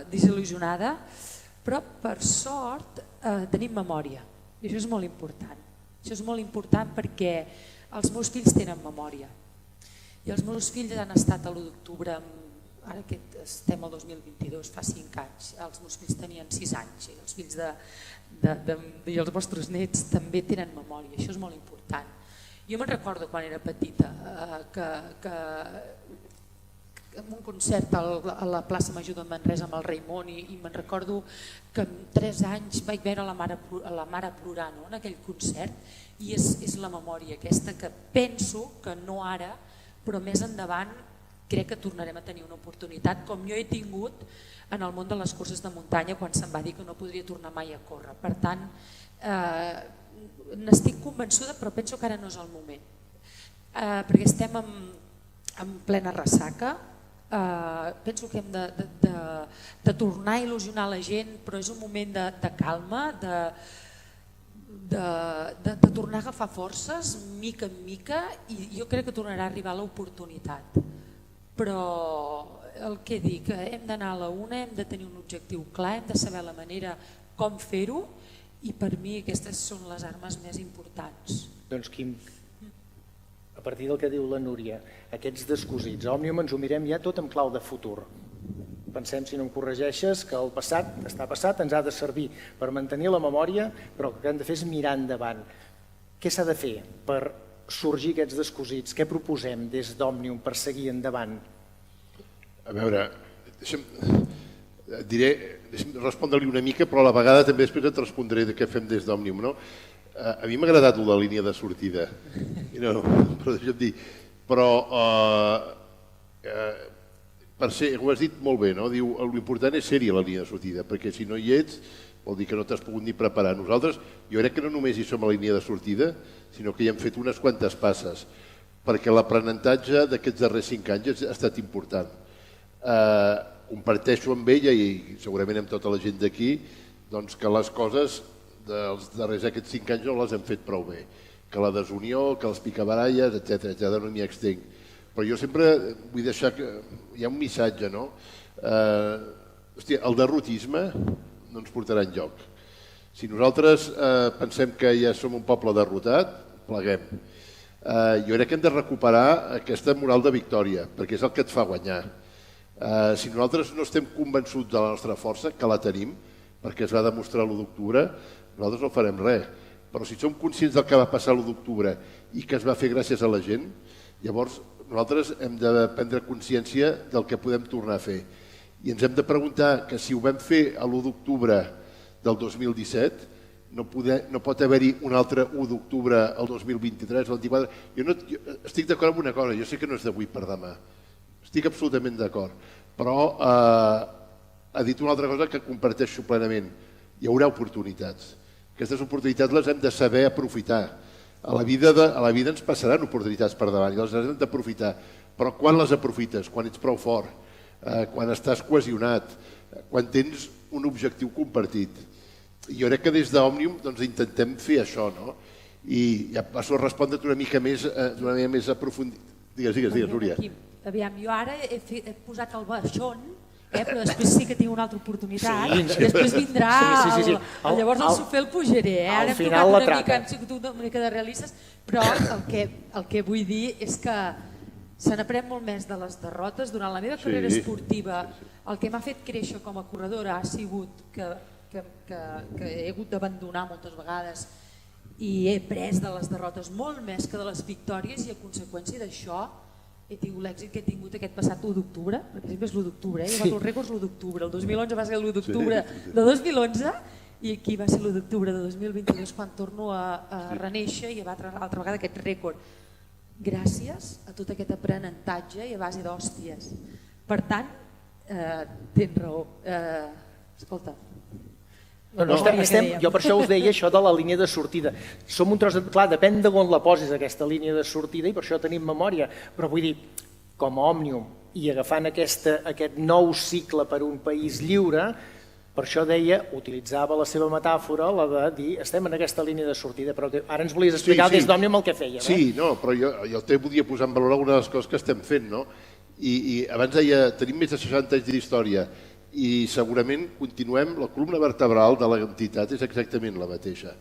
desil·lusionada, però per sort tenim memòria i això és molt important. Això és molt important perquè els meus fills tenen memòria i els meus fills han estat a l'1 d'octubre, ara que estem al 2022, fa 5 anys, els meus fills tenien 6 anys i els fills i els vostres nets també tenen memòria, això és molt important. Jo me'n recordo quan era petita que en un concert a la plaça Major de Manresa amb el Raimon i me'n recordo que amb 3 anys vaig veure la mare plorar en aquell concert i és la memòria aquesta que penso que no ara però més endavant crec que tornarem a tenir una oportunitat com jo he tingut en el món de les curses de muntanya quan se'm va dir que no podria tornar mai a córrer. Per tant, n'estic convençuda però penso que ara no és el moment perquè estem en plena ressaca. Penso que hem de tornar a il·lusionar la gent però és un moment de calma, de tornar a agafar forces mica en mica i jo crec que tornarà a arribar l'oportunitat. Però el que dic, hem d'anar a la una, hem de tenir un objectiu clar, hem de saber la manera com fer-ho i per mi aquestes són les armes més importants. Doncs Quim, a partir del que diu la Núria, aquests descosits, a Òmnium ens ho mirem ja tot en clau de futur. Pensem, si no em corregeixes, que el passat està passat, ens ha de servir per mantenir la memòria, però el que hem de fer és mirar endavant. Què s'ha de fer per sorgir aquests descosits? Què proposem des d'Òmnium per seguir endavant? A veure, deixa'm respondre-li una mica, però a la vegada també després et respondré de què fem des d'Òmnium, no? A mi m'ha agradat la línia de sortida, però deixa'm dir, però per ser, ho has dit molt bé, no? Diu, l'important és ser-hi a la línia de sortida, perquè si no hi ets vol dir que no t'has pogut ni preparar. Nosaltres, jo crec que no només hi som a la línia de sortida, sinó que hi hem fet unes quantes passes, perquè l'aprenentatge d'aquests darrers 5 anys ha estat important. Comparteixo amb ella i segurament amb tota la gent d'aquí que les coses dels darrers aquests 5 anys no les hem fet prou bé, que la desunió, que les picabaralles, etc. No m'hi extenc. Però jo sempre vull deixar que hi ha un missatge, no? Hòstia, el derrotisme no ens portarà enlloc. Si nosaltres pensem que ja som un poble derrotat, pleguem. Jo crec que hem de recuperar aquesta moral de victòria, perquè és el que et fa guanyar. Si nosaltres no estem convençuts de la nostra força, que la tenim, perquè es va demostrar l'1 d'octubre, nosaltres no farem res. Però si som conscients del que va passar l'1 d'octubre i que es va fer gràcies a la gent, llavors nosaltres hem de prendre consciència del que podem tornar a fer. I ens hem de preguntar que si ho vam fer a l'1 d'octubre del 2017, no pot haver-hi un altre 1 d'octubre al 2023, al 24... Jo estic d'acord amb una cosa, jo sé que no és d'avui per demà, estic absolutament d'acord, però ha dit una altra cosa que comparteixo plenament, hi haurà oportunitats. Aquestes oportunitats les hem de saber aprofitar. A la vida ens passaran oportunitats per davant i les hem d'aprofitar, però quan les aprofites? Quan ets prou fort, quan estàs cohesionat, quan tens un objectiu compartit. I jo crec que des d'Òmnium intentem fer això, no? I ja passo a respondre't una mica més aprofundit. Digues, Núria. Aviam, jo ara he posat el baixón però després sí que tinc una altra oportunitat, després vindrà, llavors el sofè el pujaré, ara hem sigut una mica de realistes, però el que vull dir és que se n'aprèn molt més de les derrotes. Durant la meva carrera esportiva, el que m'ha fet créixer com a corredora ha sigut que he hagut d'abandonar moltes vegades i he pres de les derrotes molt més que de les victòries, i a conseqüència d'això he tingut l'èxit que he tingut aquest passat 1 d'octubre, perquè sempre és l'1 d'octubre, he el rècord l'1 d'octubre, el 2011 va ser l'1 d'octubre de 2011 i aquí va ser l'1 d'octubre de 2022 quan torno a renéixer i a batre l'altra vegada aquest rècord. Gràcies a tot aquest aprenentatge i a base d'hòsties. Per tant, tens raó. Escolta, jo per això us deia això de la línia de sortida. Som un tros de... Clar, depèn de on la posis aquesta línia de sortida i per això tenim memòria, però vull dir, com a Òmnium i agafant aquest nou cicle per un país lliure, per això deia, utilitzava la seva metàfora, la de dir, estem en aquesta línia de sortida, però ara ens volies explicar des d'Òmnium el que fèiem. Sí, no, però jo te volia posar en valor alguna de les coses que estem fent, no? I abans deia, tenim més de 60 anys d'història, i segurament continuem, la columna vertebral de l'entitat és exactament la mateixa.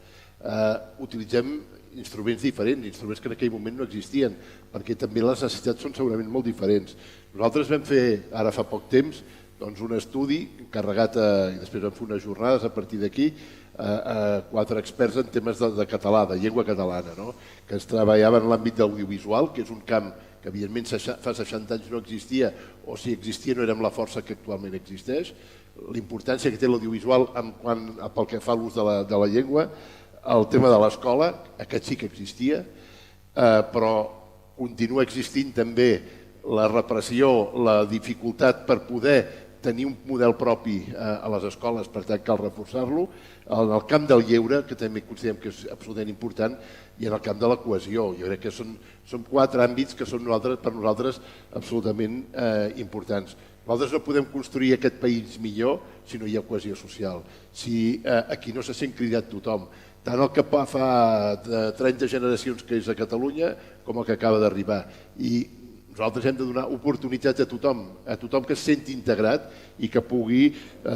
Utilitzem instruments diferents, instruments que en aquell moment no existien, perquè també les necessitats són segurament molt diferents. Nosaltres vam fer, ara fa poc temps, un estudi encarregat, i després vam fer unes jornades a partir d'aquí, a 4 experts en temes de català, de llengua catalana, que es treballava en l'àmbit d'audiovisual, que és un camp que evidentment fa 60 anys no existia, o si existia no érem la força que actualment existeix, l'importància que té l'audiovisual pel que fa a l'ús de la llengua, el tema de l'escola, aquest sí que existia, però continua existint també la repressió, la dificultat per poder tenir un model propi a les escoles, per tant cal reforçar-lo, en el camp del lleure, que també considerem que és absolutament important, i en el camp de la cohesió. Jo crec que són 4 àmbits que són per nosaltres absolutament importants. Nosaltres no podem construir aquest país millor si no hi ha cohesió social, si aquí no se sent cridat tothom, tant el que fa 30 generacions que és a Catalunya com el que acaba d'arribar. I nosaltres hem de donar oportunitats a tothom que se senti integrat i que pugui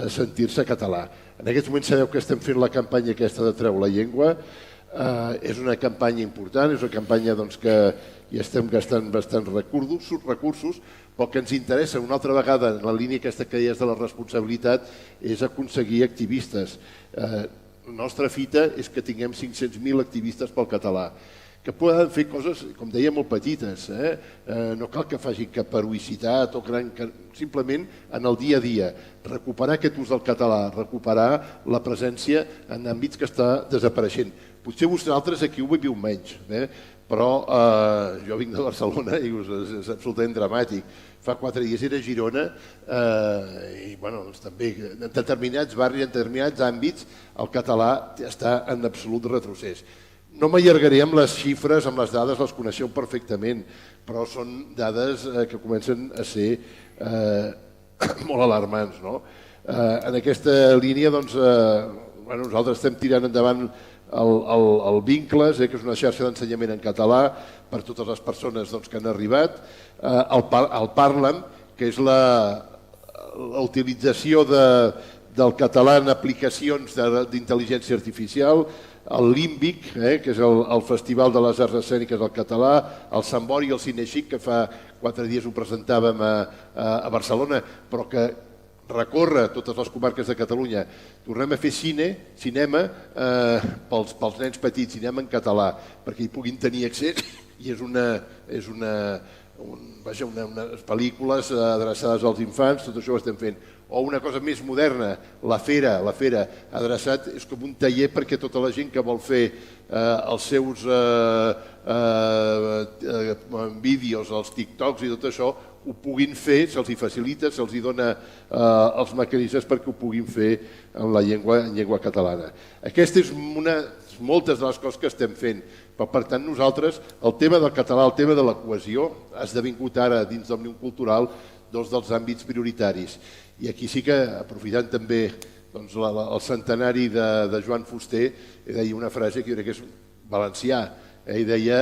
sentir-se català. En aquests moments sabeu que estem fent la campanya aquesta de Treu la llengua. És una campanya important, és una campanya que hi estem gastant bastants recursos, però que ens interessa una altra vegada, en la línia aquesta que deies de la responsabilitat, és aconseguir activistes. La nostra fita és que tinguem 500.000 activistes pel català, que poden fer coses, com deia, molt petites. No cal que facin cap heroïcitat o simplement en el dia a dia. Recuperar aquest ús del català, recuperar la presència en àmbits que està desapareixent. Potser vosaltres aquí ho viviu menys, però jo vinc de Barcelona i és absolutament dramàtic. Fa 4 dies era a Girona i també en determinats barris, en determinats àmbits, el català està en absolut retrocés. No m'allargaré amb les xifres, amb les dades, les coneixeu perfectament, però són dades que comencen a ser molt alarmants. En aquesta línia nosaltres estem tirant endavant el Vincles, que és una xarxa d'ensenyament en català per a totes les persones que han arribat, el Parlen, que és la utilització del català en aplicacions d'intel·ligència artificial, el Límbic, que és el Festival de les Arts Escèniques del Català, el Sambori i el Cinexic, que fa 4 dies ho presentàvem a Barcelona, però que recorre totes les comarques de Catalunya. Tornem a fer cinema pels nens petits, cinema en català, perquè hi puguin tenir accés, i és unes pel·lícules adreçades als infants, tot això ho estem fent. O una cosa més moderna, la Fera adreçat, és com un taller perquè tota la gent que vol fer els seus vídeos, els TikToks i tot això, ho puguin fer, se'ls facilita, se'ls dona els mecanismes perquè ho puguin fer en la llengua catalana. Aquesta és moltes de les coses que estem fent, però per tant nosaltres, el tema del català, el tema de la cohesió, ha esdevingut ara dins d'Òmnium Cultural dos dels àmbits prioritaris. I aquí sí que, aprofitant també el centenari de Joan Fuster, deia una frase que jo crec que és valencià, i deia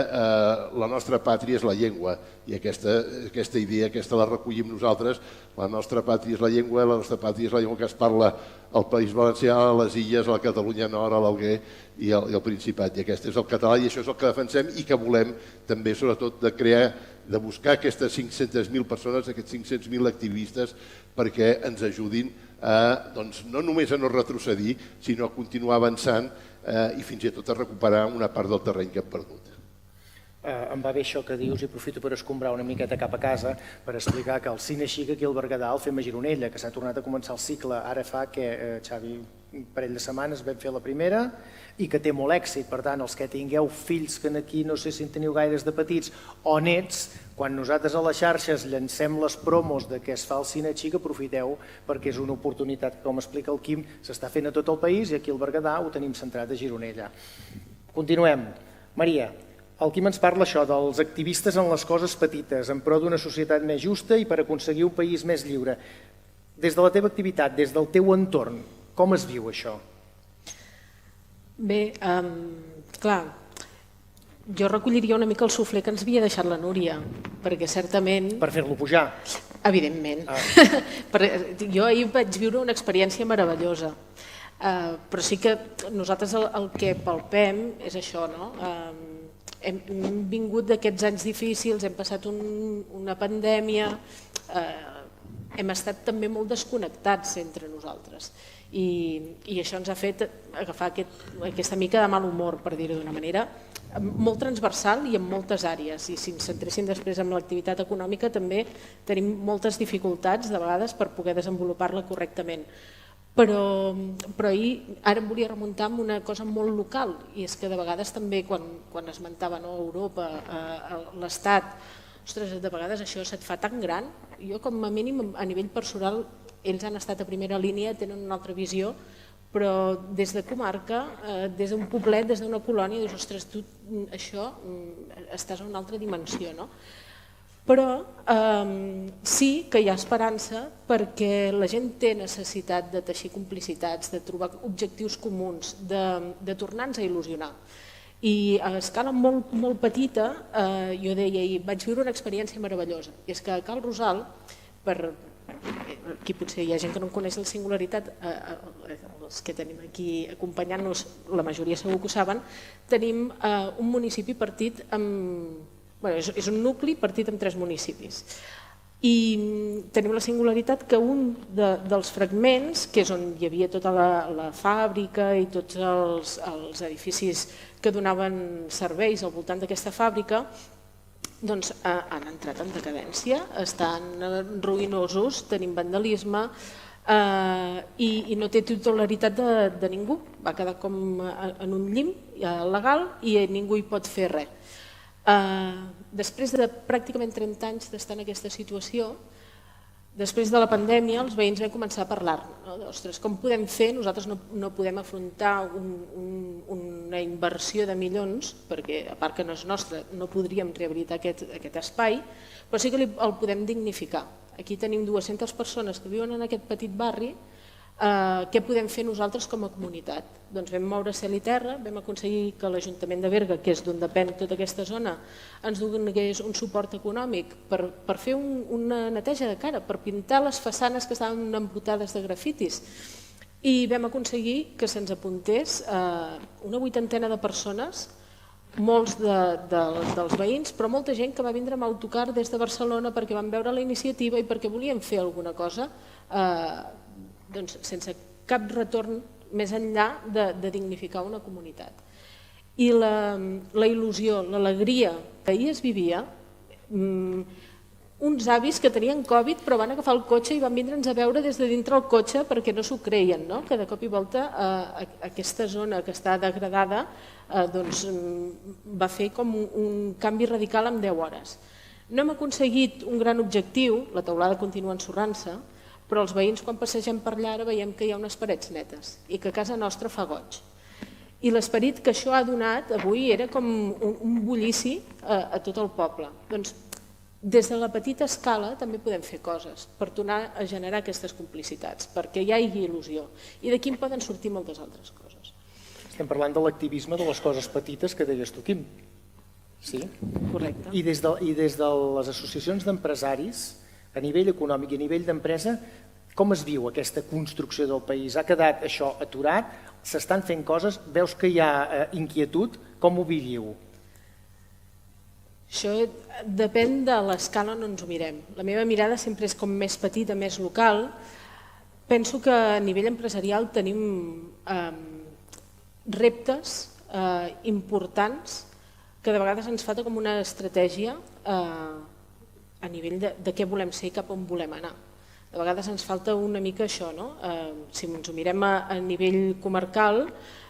la nostra pàtria és la llengua, i aquesta idea, aquesta la recollim nosaltres, la nostra pàtria és la llengua, la nostra pàtria és la llengua que es parla al País Valencià, a les Illes, a la Catalunya Nord, a l'Alguer i al Principat, i aquest és el català i això és el que defensem i que volem també sobretot de crear, de buscar aquestes 500.000 persones, aquests 500.000 activistes perquè ens ajudin no només a no retrocedir, sinó a continuar avançant i fins i tot a recuperar una part del terreny que hem perdut. Em va bé això que dius i aprofito per escombrar una miqueta cap a casa per explicar que el Cine Xic aquí al Berguedà el fem a Gironella, que s'ha tornat a començar el cicle ara fa que, Xavi, un parell de setmanes vam fer la primera i que té molt èxit. Per tant, els que tingueu fills que aquí no sé si en teniu gaires de petits o nets, quan nosaltres a les xarxes llancem les promos de què es fa el Cine Xic, aprofiteu perquè és una oportunitat que, com explica el Quim, s'està fent a tot el país i aquí al Berguedà ho tenim centrat a Gironella. Continuem. Maria, el Quim ens parla això dels activistes en les coses petites, en pro d'una societat més justa i per aconseguir un país més lliure. Des de la teva activitat, des del teu entorn, com es viu això? Bé, clar, jo recolliria una mica el suflé que ens havia deixat la Núria, perquè certament... Per fer-lo pujar? Evidentment. Jo ahir vaig viure una experiència meravellosa, però sí que nosaltres el que palpem és això, no? Hem vingut d'aquests anys difícils, hem passat una pandèmia, hem estat també molt desconnectats entre nosaltres i això ens ha fet agafar aquesta mica de mal humor, per dir-ho d'una manera, molt transversal i en moltes àrees, i si ens centréssim després en l'activitat econòmica també tenim moltes dificultats de vegades per poder desenvolupar-la correctament. Però ahir ara em volia remuntar amb una cosa molt local, i és que de vegades també quan esmentava Europa, l'Estat, ostres, de vegades això se't fa tan gran. Jo com a mínim a nivell personal ells han estat a primera línia, tenen una altra visió, però des de comarca, des d'un poblet, des d'una colònia, dius, ostres, tu això estàs a una altra dimensió, no? Però sí que hi ha esperança perquè la gent té necessitat de teixir complicitats, de trobar objectius comuns, de tornar-nos a il·lusionar. I a escala molt, molt petita, jo deia, i vaig viure una experiència meravellosa, i és que a Cal Rosal, aquí potser hi ha gent que no en coneix la singularitat, els que tenim aquí acompanyant-nos, la majoria segur que ho saben, tenim un municipi partit amb... És un nucli partit en 3 municipis i tenim la singularitat que un dels fragments, que és on hi havia tota la fàbrica i tots els edificis que donaven serveis al voltant d'aquesta fàbrica, doncs han entrat en decadència, estan ruïnosos, tenim vandalisme i no té titularitat de ningú, va quedar com en un llim legal i ningú hi pot fer res. Després de pràcticament 30 anys d'estar en aquesta situació, després de la pandèmia els veïns vam començar a parlar-ne. Ostres, com podem fer? Nosaltres no podem afrontar una inversió de milions, perquè a part que no és nostra, no podríem rehabilitar aquest espai, però sí que el podem dignificar. Aquí tenim 200 persones que viuen en aquest petit barri. Què podem fer nosaltres com a comunitat? Doncs vam moure cel i terra, vam aconseguir que l'Ajuntament de Berga, que és d'on depèn tota aquesta zona, ens donés un suport econòmic per fer una neteja de cara, per pintar les façanes que estaven embrutades de grafitis. I vam aconseguir que se'ns apuntés una 80ena de persones, molts dels veïns, però molta gent que va vindre amb autocar des de Barcelona perquè van veure la iniciativa i perquè volien fer alguna cosa sense cap retorn més enllà de dignificar una comunitat. I la il·lusió, l'alegria que ahir es vivia, uns avis que tenien Covid però van agafar el cotxe i van vindre'ns a veure des de dintre el cotxe perquè no s'ho creien, que de cop i volta aquesta zona que està degradada va fer com un canvi radical en 10 hores. No hem aconseguit un gran objectiu, la teulada continua ensorrant-se, però els veïns quan passegem per allà ara veiem que hi ha unes parets netes i que a casa nostra fa goig. I l'esperit que això ha donat avui era com un bullici a tot el poble. Doncs des de la petita escala també podem fer coses per tornar a generar aquestes complicitats, perquè hi hagi il·lusió. I d'aquí en poden sortir moltes altres coses. Estem parlant de l'activisme de les coses petites que deies tu, Quim. Sí? Correcte. I des de les associacions d'empresaris, a nivell econòmic i a nivell d'empresa, com es viu aquesta construcció del país? Ha quedat això aturat? S'estan fent coses? Veus que hi ha inquietud? Com ho viviu? Això depèn de l'escala on ens ho mirem. La meva mirada sempre és com més petita, més local. Penso que a nivell empresarial tenim reptes importants que de vegades ens falta com una estratègia a nivell de què volem ser i cap on volem anar. De vegades ens falta una mica això, no? Si ens ho mirem a nivell comarcal,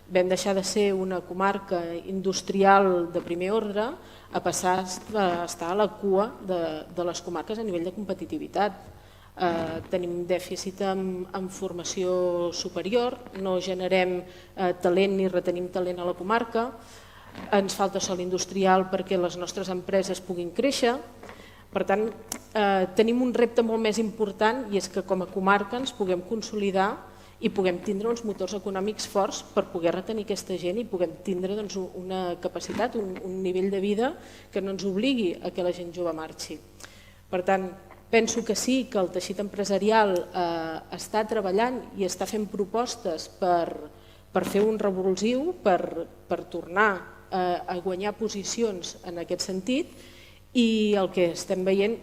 vam deixar de ser una comarca industrial de primer ordre a passar a estar a la cua de les comarques a nivell de competitivitat. Tenim dèficit en formació superior, no generem talent ni retenim talent a la comarca, ens falta sòl industrial perquè les nostres empreses puguin créixer. Per tant, tenim un repte molt més important i és que com a comarca ens puguem consolidar i puguem tindre uns motors econòmics forts per poder retenir aquesta gent i puguem tindre una capacitat, un nivell de vida que no ens obligui a que la gent jove marxi. Per tant, penso que sí, que el teixit empresarial està treballant i està fent propostes per fer un revulsiu, per tornar a guanyar posicions en aquest sentit, i el que estem veient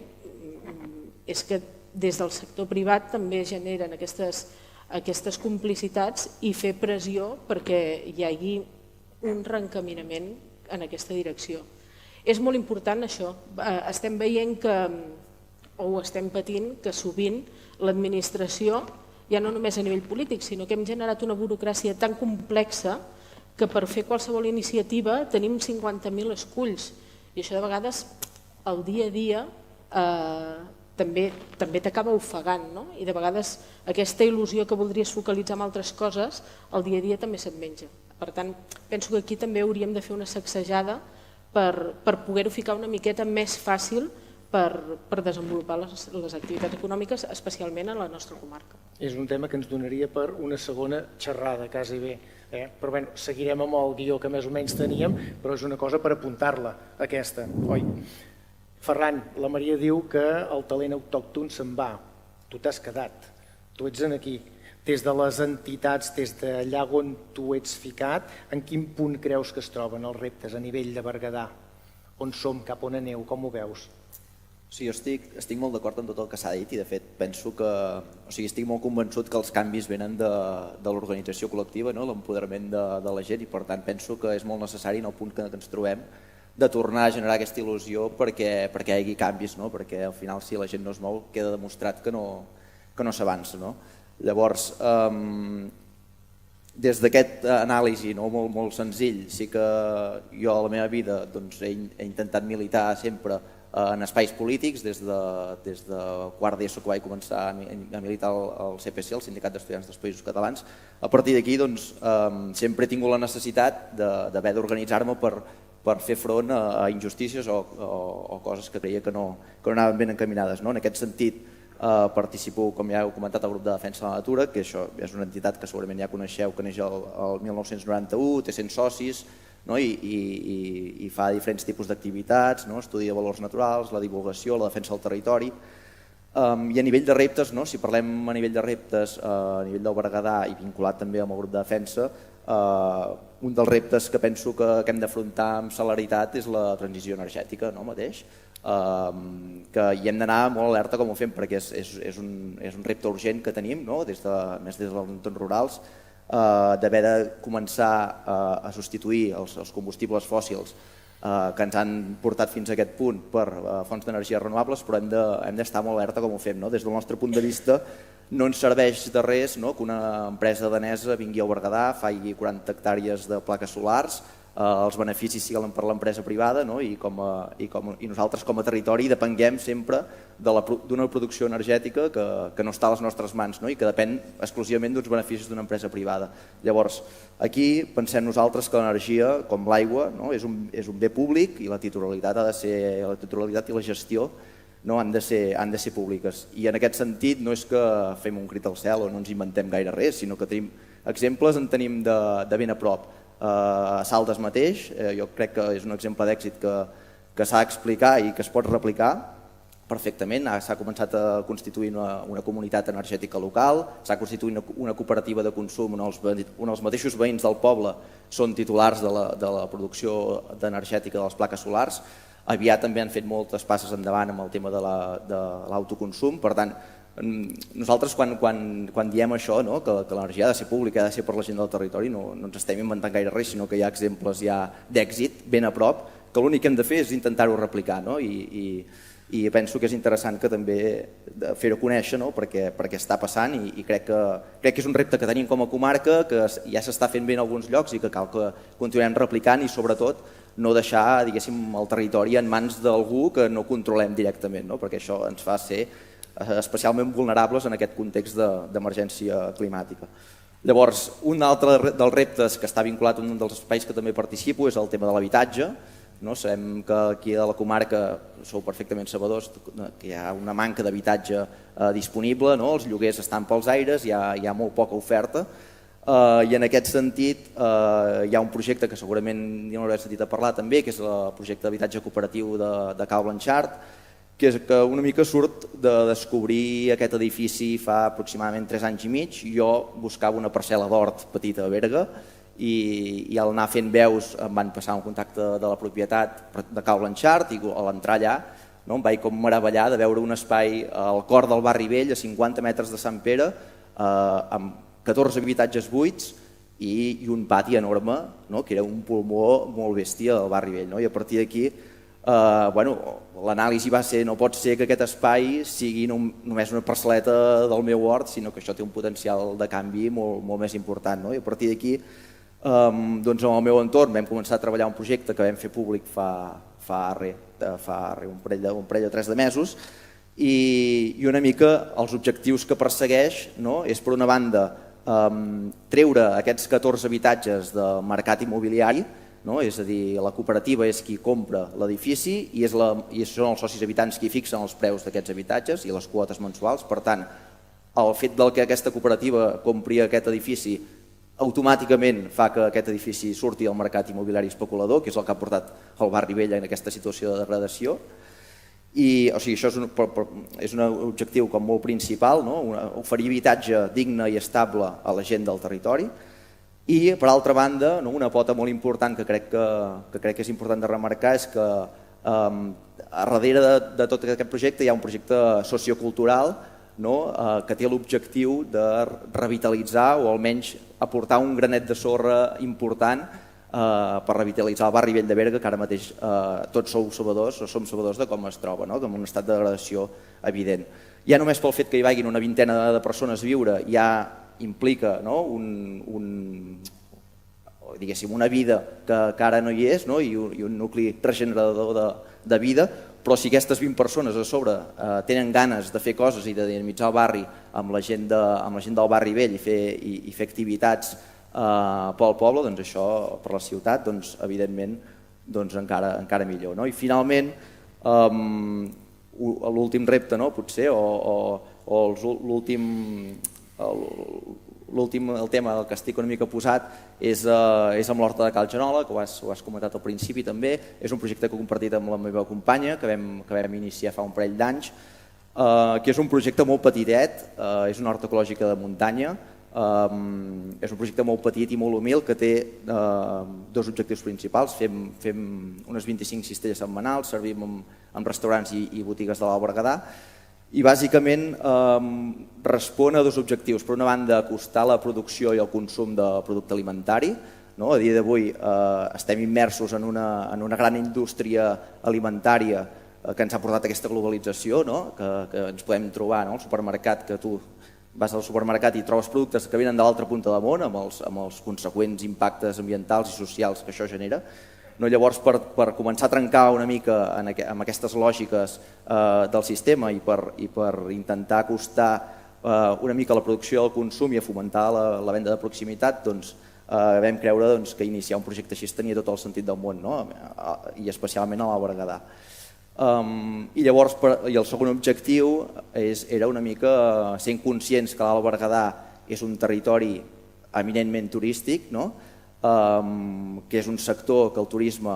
és que des del sector privat també generen aquestes complicitats i fer pressió perquè hi hagi un reencaminament en aquesta direcció. És molt important això. Estem veient o estem patint que sovint l'administració, ja no només a nivell polític, sinó que hem generat una burocràcia tan complexa que per fer qualsevol iniciativa tenim 50.000 esculls i això de vegades el dia a dia també t'acaba ofegant, no? I de vegades aquesta il·lusió que voldries focalitzar en altres coses, el dia a dia també se't menja. Per tant, penso que aquí també hauríem de fer una sacsejada per poder-ho ficar una miqueta més fàcil per desenvolupar les activitats econòmiques, especialment a la nostra comarca. És un tema que ens donaria per una segona xerrada, quasi bé. Però bé, seguirem amb el guió que més o menys teníem, però és una cosa per apuntar-la, aquesta, oi? Ferran, la Maria diu que el talent autòcton se'n va. Tu t'has quedat, tu ets aquí. Des de les entitats, des d'allà on tu ets ficat, en quin punt creus que es troben els reptes a nivell de Berguedà? On som, cap on aneu, com ho veus? Sí, jo estic molt d'acord amb tot el que s'ha dit i de fet penso que, estic molt convençut que els canvis venen de l'organització col·lectiva, l'empoderament de la gent i per tant penso que és molt necessari en el punt que ens trobem de tornar a generar aquesta il·lusió perquè hi hagi canvis, perquè al final si la gent no es mou queda demostrat que no s'avança. Llavors, des d'aquest anàlisi molt senzill, sí que jo a la meva vida he intentat militar sempre en espais polítics, des de quart d'ESO que vaig començar a militar al CPC, el Sindicat d'Estudiants dels Països Catalans. A partir d'aquí sempre he tingut la necessitat d'haver d'organitzar-me per fer front a injustícies o coses que creia que no anaven ben encaminades. En aquest sentit participo, com ja heu comentat, al grup de defensa de la natura, que això és una entitat que segurament ja coneixeu, que neix el 1991, té 100 socis, i fa diferents tipus d'activitats, estudi de valors naturals, la divulgació, la defensa del territori. I a nivell de reptes, si parlem a nivell de reptes, a nivell del Berguedà i vinculat també amb el grup de defensa, un dels reptes que penso que hem d'afrontar amb celeritat és la transició energètica mateix, que hi hem d'anar molt alerta com ho fem, perquè és un repte urgent que tenim, més des dels entorns rurals, d'haver de començar a substituir els combustibles fòssils que ens han portat fins a aquest punt per fonts d'energies renovables, però hem d'estar molt alerta com ho fem. Des del nostre punt de vista no ens serveix de res que una empresa danesa vingui al Berguedà, faci 40 hectàrees de plaques solars, els beneficis siguin per l'empresa privada i nosaltres com a territori depenguem sempre d'una producció energètica que no està a les nostres mans i que depèn exclusivament d'uns beneficis d'una empresa privada. Llavors, aquí pensem nosaltres que l'energia, com l'aigua, és un bé públic i la titularitat i la gestió han de ser públiques. I en aquest sentit no és que fem un crit al cel o no ens inventem gaire res, sinó que tenim exemples, en tenim de ben a prop. A Saldes mateix, jo crec que és un exemple d'èxit que que s'ha d'explicar i que es pot replicar perfectament. S'ha començat a constituir una comunitat energètica local, s'ha constituït una cooperativa de consum on els mateixos veïns del poble són titulars de la producció energètica de les plaques solars. Aviat també han fet moltes passes endavant amb el tema de l'autoconsum. Per tant, nosaltres quan diem això, que l'energia ha de ser pública, ha de ser per la gent del territori, no ens estem inventant gaire res, sinó que hi ha exemples ja d'èxit ben a prop, que l'únic que hem de fer és intentar-ho replicar, i penso que és interessant que també fer-ho conèixer, perquè està passant, i crec que és un repte que tenim com a comarca, que ja s'està fent bé en alguns llocs i que cal que continuem replicant, i sobretot no deixar, diguéssim, el territori en mans d'algú que no controlem directament, perquè això ens fa ser especialment vulnerables en aquest context d'emergència climàtica. Llavors, un altre dels reptes que està vinculat a un dels espais que també participo és el tema de l'habitatge. Sabem que aquí a la comarca sou perfectament sabedors que hi ha una manca d'habitatge disponible, els lloguers estan pels aires, hi ha molt poca oferta, i en aquest sentit hi ha un projecte que segurament ja n'haureu sentit a parlar també, que és el projecte d'habitatge cooperatiu de Cal Blanchard, que una mica surt de descobrir aquest edifici fa aproximadament 3 anys i mig. Jo buscava una parcel·la d'hort petita a Berga, i al anar fent veus em van passar un contacte de la propietat de Cal Blanchard, i a l'entrar allà em vaig com meravellar de veure un espai al cor del barri vell, a 50 metres de Sant Pere, amb 14 habitatges buits i un pati enorme, que era un pulmó molt bèstia del barri vell. I a partir d'aquí l'anàlisi va ser: no pot ser que aquest espai sigui només una parcel·leta del meu hort, sinó que això té un potencial de canvi molt més important. I a partir d'aquí, en el meu entorn vam començar a treballar un projecte que vam fer públic fa un parell o 3 de mesos, i una mica els objectius que persegueix és, per una banda, treure aquests 14 habitatges del mercat immobiliari, és a dir, la cooperativa és qui compra l'edifici i són els socis habitants qui fixen els preus d'aquests habitatges i les quotes mensuals. Per tant, el fet que aquesta cooperativa compri aquest edifici automàticament fa que aquest edifici surti al mercat immobiliari especulador, que és el que ha portat el barri vell en aquesta situació de degradació. Això és un objectiu molt principal, oferir habitatge digne i estable a la gent del territori. I, per altra banda, una pota molt important que crec que és important de remarcar és que darrere de tot aquest projecte hi ha un projecte sociocultural que té l'objectiu de revitalitzar o almenys aportar un granet de sorra important per revitalitzar el barri vell de Berga, que ara mateix tots som sabedors de com es troba, en un estat de degradació evident. Ja només pel fet que hi vagin una vintena de persones a viure ja implica una vida que ara no hi és, i un nucli regenerador de vida, però si aquestes 20 persones a sobre tenen ganes de fer coses i de dinamitzar el barri amb la gent del barri vell i fer activitats pel poble, doncs això per la ciutat, evidentment, encara millor. I finalment, l'últim repte, potser, o el tema del que estic una mica posat és amb l'Horta de Cal Genola, que ho has comentat al principi també. És un projecte que he compartit amb la meva companya, que vam iniciar fa un parell d'anys, que és un projecte molt petitet, és una horta ecològica de muntanya, és un projecte molt petit i molt humil que té 2 objectius principals. Fem unes 25 cistelles setmanals, servim en restaurants i botigues de l'Alt Berguedà, i bàsicament respon a 2 objectius. Per una banda, acostar la producció i el consum de producte alimentari. A dia d'avui estem immersos en una gran indústria alimentària que ens ha portat aquesta globalització, que ens podem trobar al supermercat, que tu vas al supermercat i trobes productes que venen de l'altra punta del món amb els conseqüents impactes ambientals i socials que això genera. Llavors, per començar a trencar una mica amb aquestes lògiques del sistema i per intentar acostar una mica la producció al consum i a fomentar la venda de proximitat, vam creure que iniciar un projecte així tenia tot el sentit del món, i especialment a l'Alt Berguedà. I llavors, el segon objectiu era una mica sent conscients que l'Alt Berguedà és un territori eminentment turístic, que és un sector que el turisme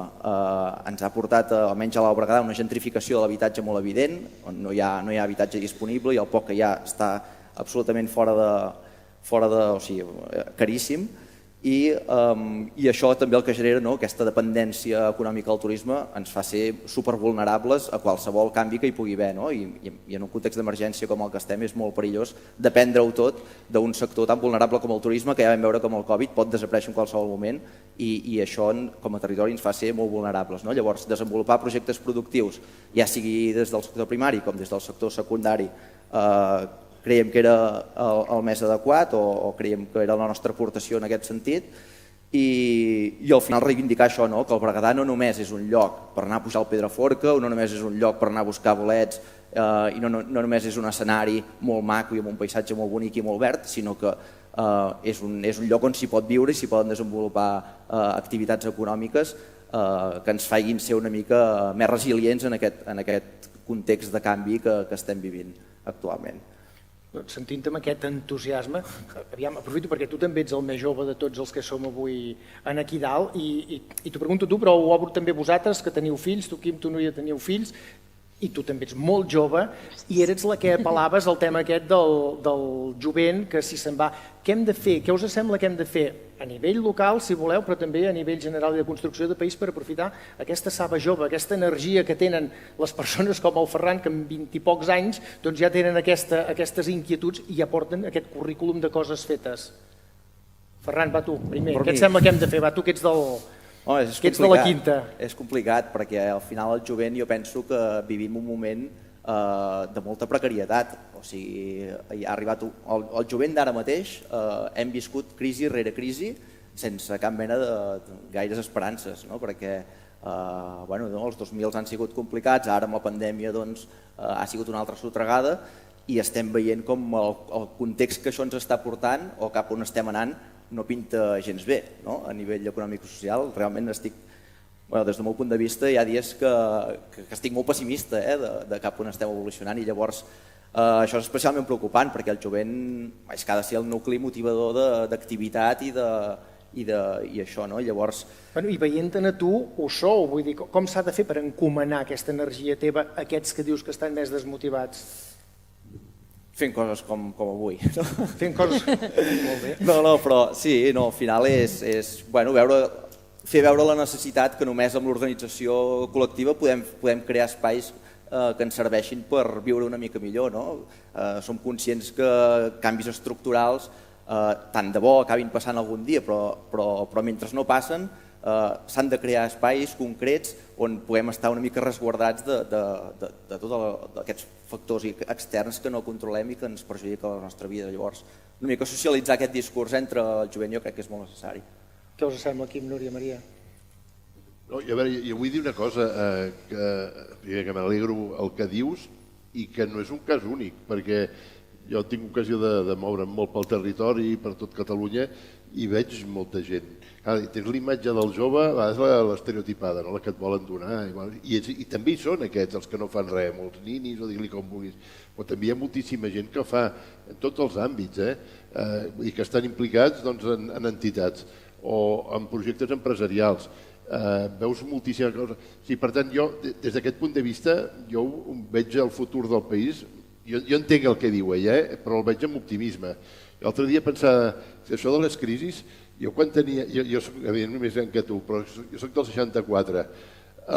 ens ha portat, almenys a l'Alt Berguedà, una gentrificació de l'habitatge molt evident, on no hi ha habitatge disponible i el poc que hi ha està absolutament o sigui, caríssim. I això també el que genera, aquesta dependència econòmica del turisme ens fa ser supervulnerables a qualsevol canvi que hi pugui haver. I en un context d'emergència com el que estem és molt perillós dependre-ho tot d'un sector tan vulnerable com el turisme, que ja vam veure com el Covid pot desaparèixer en qualsevol moment i això com a territori ens fa ser molt vulnerables. Llavors, desenvolupar projectes productius, ja sigui des del sector primari com des del sector secundari, creiem que era el més adequat o creiem que era la nostra aportació en aquest sentit i al final reivindicar això, que el Berguedà no només és un lloc per anar a pujar al Pedraforca o no només és un lloc per anar a buscar bolets i no només és un escenari molt maco i amb un paisatge molt bonic i molt verd, sinó que és un lloc on s'hi pot viure i s'hi poden desenvolupar activitats econòmiques que ens facin ser una mica més resilients en aquest context de canvi que estem vivint actualment. Sentint amb aquest entusiasme, aprofito perquè tu també ets el més jove de tots els que som avui aquí dalt i t'ho pregunto a tu, però ho obro també a vosaltres que teniu fills, tu Quim, tu Núria teniu fills i tu també ets molt jove i eres la que apel·laves al tema aquest del jovent que si se'n va. Què hem de fer? Què us sembla que hem de fer a nivell local, si voleu, però també a nivell general i de construcció de país per aprofitar aquesta saba jove, aquesta energia que tenen les persones com el Ferran, que amb 20 i pocs anys doncs ja tenen aquestes inquietuds i ja porten aquest currículum de coses fetes. Ferran, va tu, primer. Què et sembla que hem de fer? Va tu, que ets de la quinta. És complicat perquè al final el jovent jo penso que vivim un moment de molta precarietat. O sigui, ha arribat el jovent d'ara mateix, hem viscut crisi rere crisi sense cap mena de gaires esperances, perquè els 2000 han sigut complicats, ara amb la pandèmia ha sigut una altra sotregada i estem veient com el context que això ens està portant o cap on estem anant no pinta gens bé a nivell econòmic i social. Realment estic, des del meu punt de vista, hi ha dies que estic molt pessimista de cap on estem evolucionant i llavors això és especialment preocupant perquè el jovent és que ha de ser el nucli motivador d'activitat i això, llavors... I veient-te'n a tu, ho sou, vull dir, com s'ha de fer per encomanar aquesta energia teva a aquests que dius que estan més desmotivats? Fent coses com avui. Fent coses... Molt bé. No, però sí, al final és fer veure la necessitat que només amb l'organització col·lectiva podem crear espais que ens serveixin per viure una mica millor. Som conscients que canvis estructurals tant de bo acabin passant algun dia, però mentre no passen s'han de crear espais concrets on puguem estar una mica resguardats de tots aquests factors externs que no controlem i que ens perjudiquen la nostra vida. Llavors, una mica socialitzar aquest discurs entre el jovent jo crec que és molt necessari. Què us sembla, Quim, Núria, Maria? Jo vull dir una cosa, que m'alegro el que dius i que no és un cas únic, perquè jo tinc ocasió de moure'm molt pel territori i per tot Catalunya i veig molta gent. Tens l'imatge del jove, a vegades l'estereotipada, la que et volen donar, i també hi són aquests, els que no fan res, molts ninis o digue-li com vulguis, però també hi ha moltíssima gent que fa en tots els àmbits i que estan implicats en entitats o en projectes empresarials. Veus moltíssima cosa. Per tant, jo, des d'aquest punt de vista, jo veig el futur del país, jo entenc el que diu ella, però el veig amb optimisme. L'altre dia pensava, això de les crisis, jo quan tenia, jo soc evidentment més gran que tu, però jo soc del 64,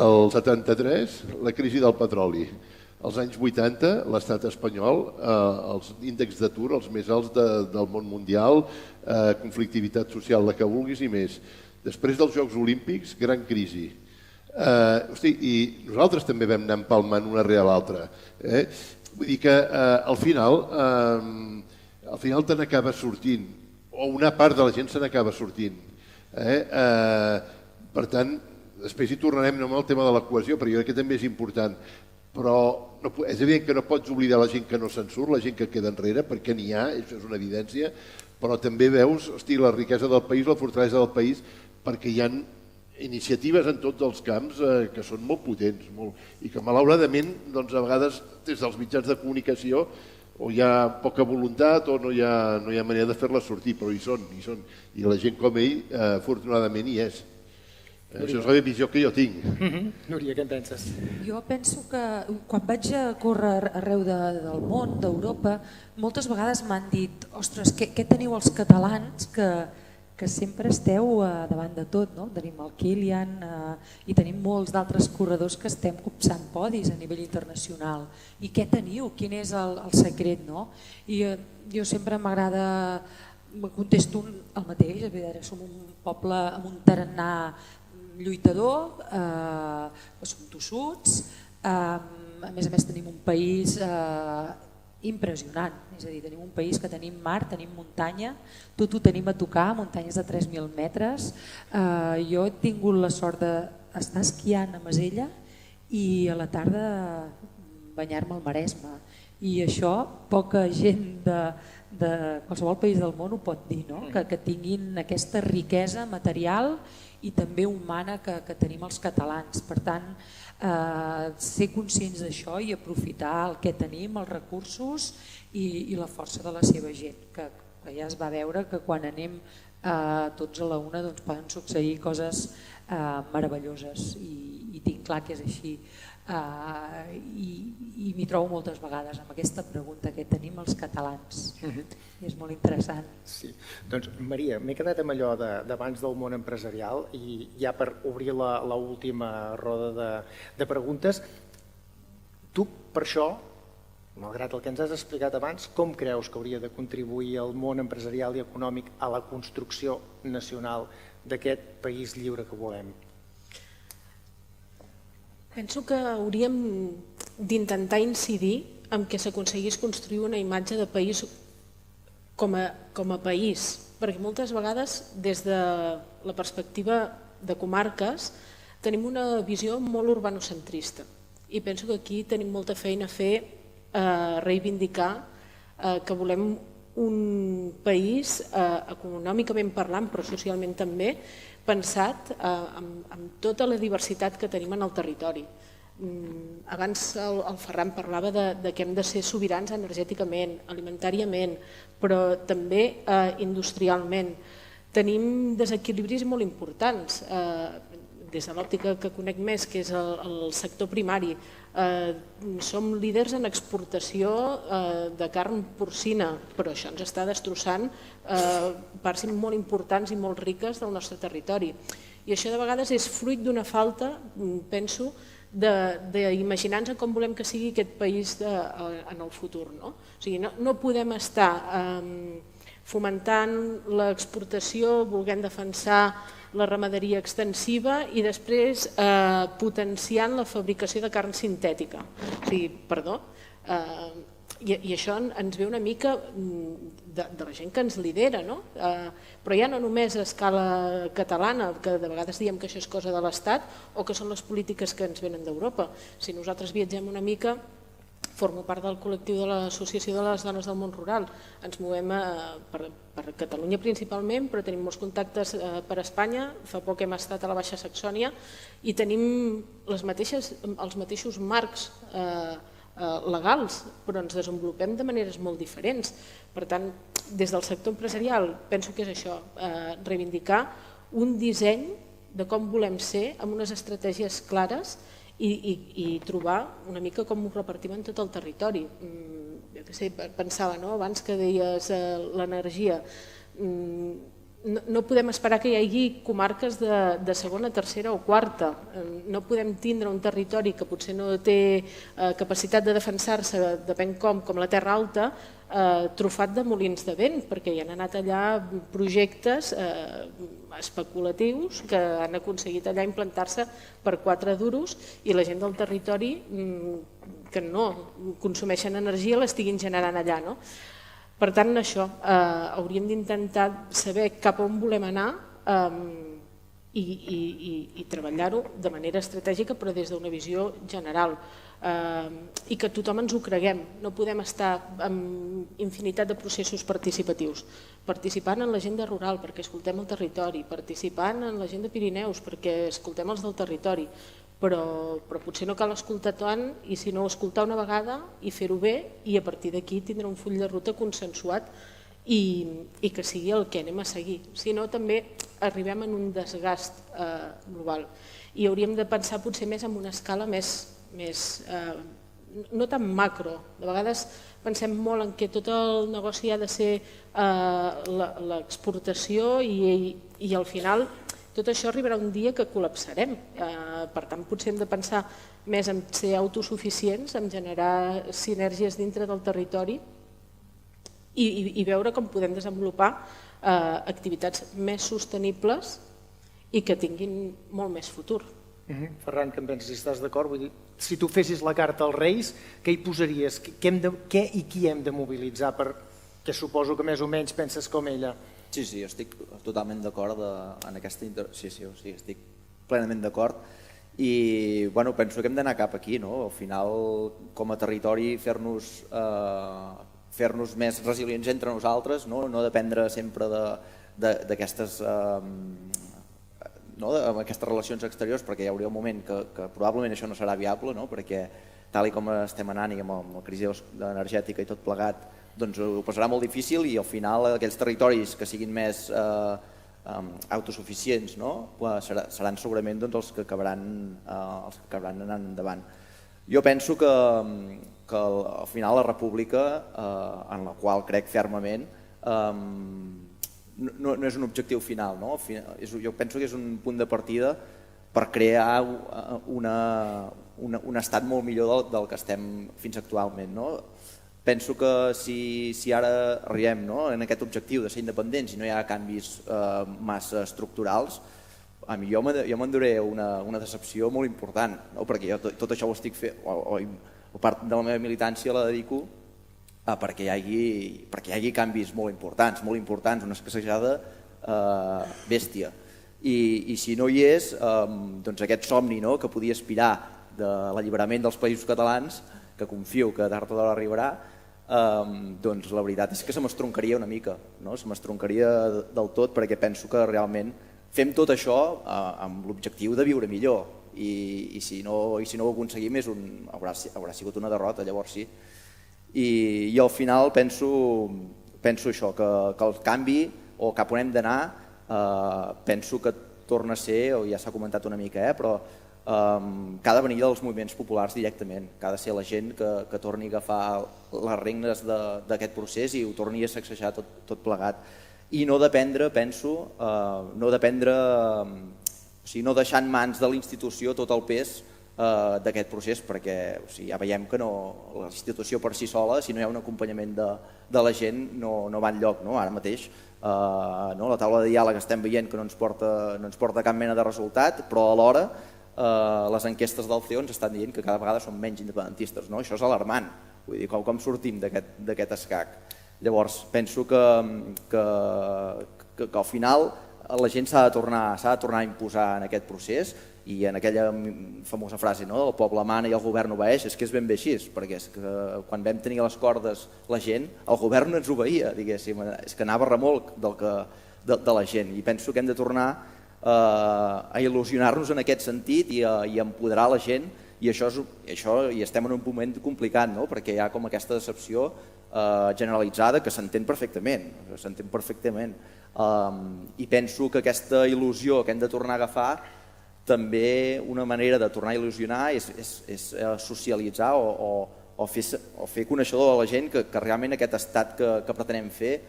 el 73, la crisi del petroli, als anys 80, l'estat espanyol, els índexs d'atur, els més alts del món mundial, conflictivitat social, la que vulguis i més. Després dels Jocs Olímpics, gran crisi. I nosaltres també vam anar empalmant una rere l'altra. Vull dir que al final te n'acaba sortint, o una part de la gent se n'acaba sortint. Per tant, després hi tornarem amb el tema de la cohesió, però jo crec que també és important. Però és evident que no pots oblidar la gent que no se'n surt, la gent que queda enrere, perquè n'hi ha, això és una evidència, però també veus la riquesa del país, la fortalesa del país, perquè hi ha iniciatives en tots els camps que són molt potents i que malauradament a vegades des dels mitjans de comunicació o hi ha poca voluntat o no hi ha manera de fer-la sortir, però hi són. I la gent com ell, afortunadament, hi és. Això és la visió que jo tinc. Núria, què en penses? Jo penso que quan vaig a córrer arreu del món, d'Europa, moltes vegades m'han dit ostres, què teniu els catalans que sempre esteu davant de tot, no? Tenim el Kilian i tenim molts d'altres corredors que estem copsant podis a nivell internacional. I què teniu? Quin és el secret? No? I jo sempre m'agrada, contesto el mateix, som un poble amb un tarannà lluitador, som tossuts, a més tenim un país impressionant, és a dir, tenim un país que tenim mar, tenim muntanya, tot ho tenim a tocar, muntanyes de 3.000 metres. Jo he tingut la sort d'estar esquiant a Masella i a la tarda banyar-me al Maresme, i això poca gent de qualsevol país del món ho pot dir, no? Que tinguin aquesta riquesa material i també humana que tenim els catalans. Per tant, ser conscients d'això i aprofitar el que tenim, els recursos i la força de la seva gent, que ja es va veure que quan anem tots a la una doncs poden succeir coses meravelloses, i tinc clar que és així. I m'hi trobo moltes vegades amb aquesta pregunta que tenim els catalans, i és molt interessant. Sí. Doncs Maria, m'he quedat amb allò d'abans del món empresarial, i ja per obrir l'última roda de preguntes, tu per això, malgrat el que ens has explicat abans, com creus que hauria de contribuir el món empresarial i econòmic a la construcció nacional d'aquest país lliure que volem? Penso que hauríem d'intentar incidir en què s'aconseguís construir una imatge de país com a país, perquè moltes vegades des de la perspectiva de comarques tenim una visió molt urbanocentrista, i penso que aquí tenim molta feina a fer, a reivindicar que volem un país econòmicament parlant, però socialment també, pensat amb tota la diversitat que tenim en el territori. Abans el Ferran parlava de que hem de ser sobirans energèticament, alimentàriament, però també industrialment. Tenim desequilibris molt importants. Des de l'òptica que conec més, que és el sector primari, som líders en exportació de carn porcina, però això ens està destrossant parts molt importants i molt riques del nostre territori. I això de vegades és fruit d'una falta, penso, d'imaginar-nos com volem que sigui aquest país en el futur. O sigui, no podem estar fomentant l'exportació, volent defensar la ramaderia extensiva i després potenciant la fabricació de carn sintètica. O sigui, perdó, i això ens ve una mica de la gent que ens lidera, no? Però ja no només a escala catalana, que de vegades diem que això és cosa de l'Estat o que són les polítiques que ens venen d'Europa. Si nosaltres viatgem una mica, formo part del col·lectiu de l'Associació de les Dones del Món Rural. Ens movem per Catalunya principalment, però tenim molts contactes per Espanya. Fa poc hem estat a la Baixa Saxònia i tenim els mateixos marcs legals, però ens desenvolupem de maneres molt diferents. Per tant, des del sector empresarial penso que és això, reivindicar un disseny de com volem ser amb unes estratègies clares i trobar una mica com ho repartim en tot el territori. Jo què sé, pensava abans que deies l'energia. No podem esperar que hi hagi comarques de segona, tercera o quarta. No podem tindre un territori que potser no té capacitat de defensar-se, depèn com la Terra Alta, trufat de molins de vent, perquè hi han anat allà projectes especulatius que han aconseguit allà implantar-se per 4 duros i la gent del territori que no consumeixen energia l'estiguin generant allà. Per tant, això, hauríem d'intentar saber cap a on volem anar i treballar-ho de manera estratègica, però des d'una visió general, i que tothom ens ho creguem. No podem estar amb infinitat de processos participatius, participant en l'agenda rural perquè escoltem el territori, participant en l'agenda Pirineus perquè escoltem els del territori, però potser no cal escoltar tant, i si no, escoltar una vegada i fer-ho bé, i a partir d'aquí tindre un full de ruta consensuat i que sigui el que anem a seguir. Si no, també arribem en un desgast global i hauríem de pensar potser més en una escala més no tan macro. De vegades pensem molt en que tot el negoci ha de ser l'exportació i al final tot això arribarà un dia que col·lapsarem. Per tant, potser hem de pensar més en ser autosuficients, en generar sinergies dintre del territori i veure com podem desenvolupar activitats més sostenibles i que tinguin molt més futur. Ferran, que em penses si estàs d'acord? Si tu fessis la carta als Reis, què hi posaries? Què i qui hem de mobilitzar? Que suposo que més o menys penses com ella. Sí, estic totalment d'acord en aquesta intervenció. Sí, estic plenament d'acord. I penso que hem d'anar cap aquí. Al final, com a territori, fer-nos més resilients entre nosaltres, no dependre sempre d'aquestes relacions exteriors, perquè hi hauria un moment que probablement això no serà viable, perquè tal com estem anant i amb la crisi energètica i tot plegat, doncs ho passarà molt difícil i al final aquells territoris que siguin més autosuficients seran segurament els que acabaran anant endavant. Jo penso que al final la república, en la qual crec fermament, no és un objectiu final. Jo penso que és un punt de partida per crear un estat molt millor del que estem fins actualment. Penso que si ara arribem en aquest objectiu de ser independents i no hi ha canvis massa estructurals, jo m'enduré una decepció molt important, perquè jo tot això ho estic fent, o part de la meva militància la dedico perquè hi hagi canvis molt importants, una escassejada bèstia. I si no hi és, doncs aquest somni que podia aspirar de l'alliberament dels països catalans, que confio que tard o d'hora arribarà, doncs la veritat és que se m'estroncaria una mica, se m'estroncaria del tot, perquè penso que realment fem tot això amb l'objectiu de viure millor i si no ho aconseguim haurà sigut una derrota, llavors sí. I al final penso això, que el canvi o cap on hem d'anar penso que torna a ser, o ja s'ha comentat una mica, però que ha de venir dels moviments populars directament, que ha de ser la gent que torni a agafar les regnes d'aquest procés i ho torni a sacsejar tot plegat. I no dependre, penso, no deixar en mans de la institució tot el pes d'aquest procés, perquè ja veiem que la institució per si sola, si no hi ha un acompanyament de la gent, no va enlloc. Ara mateix la taula de diàleg estem veient que no ens porta cap mena de resultat, però alhora les enquestes del CEO ens estan dient que cada vegada són menys independentistes. Això és alarmant. Vull dir, com sortim d'aquest escac? Llavors, penso que al final la gent s'ha de tornar a imposar en aquest procés i en aquella famosa frase, el poble mana i el govern obeeix, és que és ben bé així, perquè és que quan vam tenir a les cordes la gent, el govern ens obeïa, diguéssim, és que anava a remolc de la gent, i penso que hem de tornar a il·lusionar-nos en aquest sentit i a empoderar la gent, i estem en un moment complicat, perquè hi ha com aquesta decepció generalitzada que s'entén perfectament, i penso que aquesta il·lusió que hem de tornar a agafar, també una manera de tornar a il·lusionar és socialitzar o fer coneixedor a la gent que realment aquest estat que pretenem fer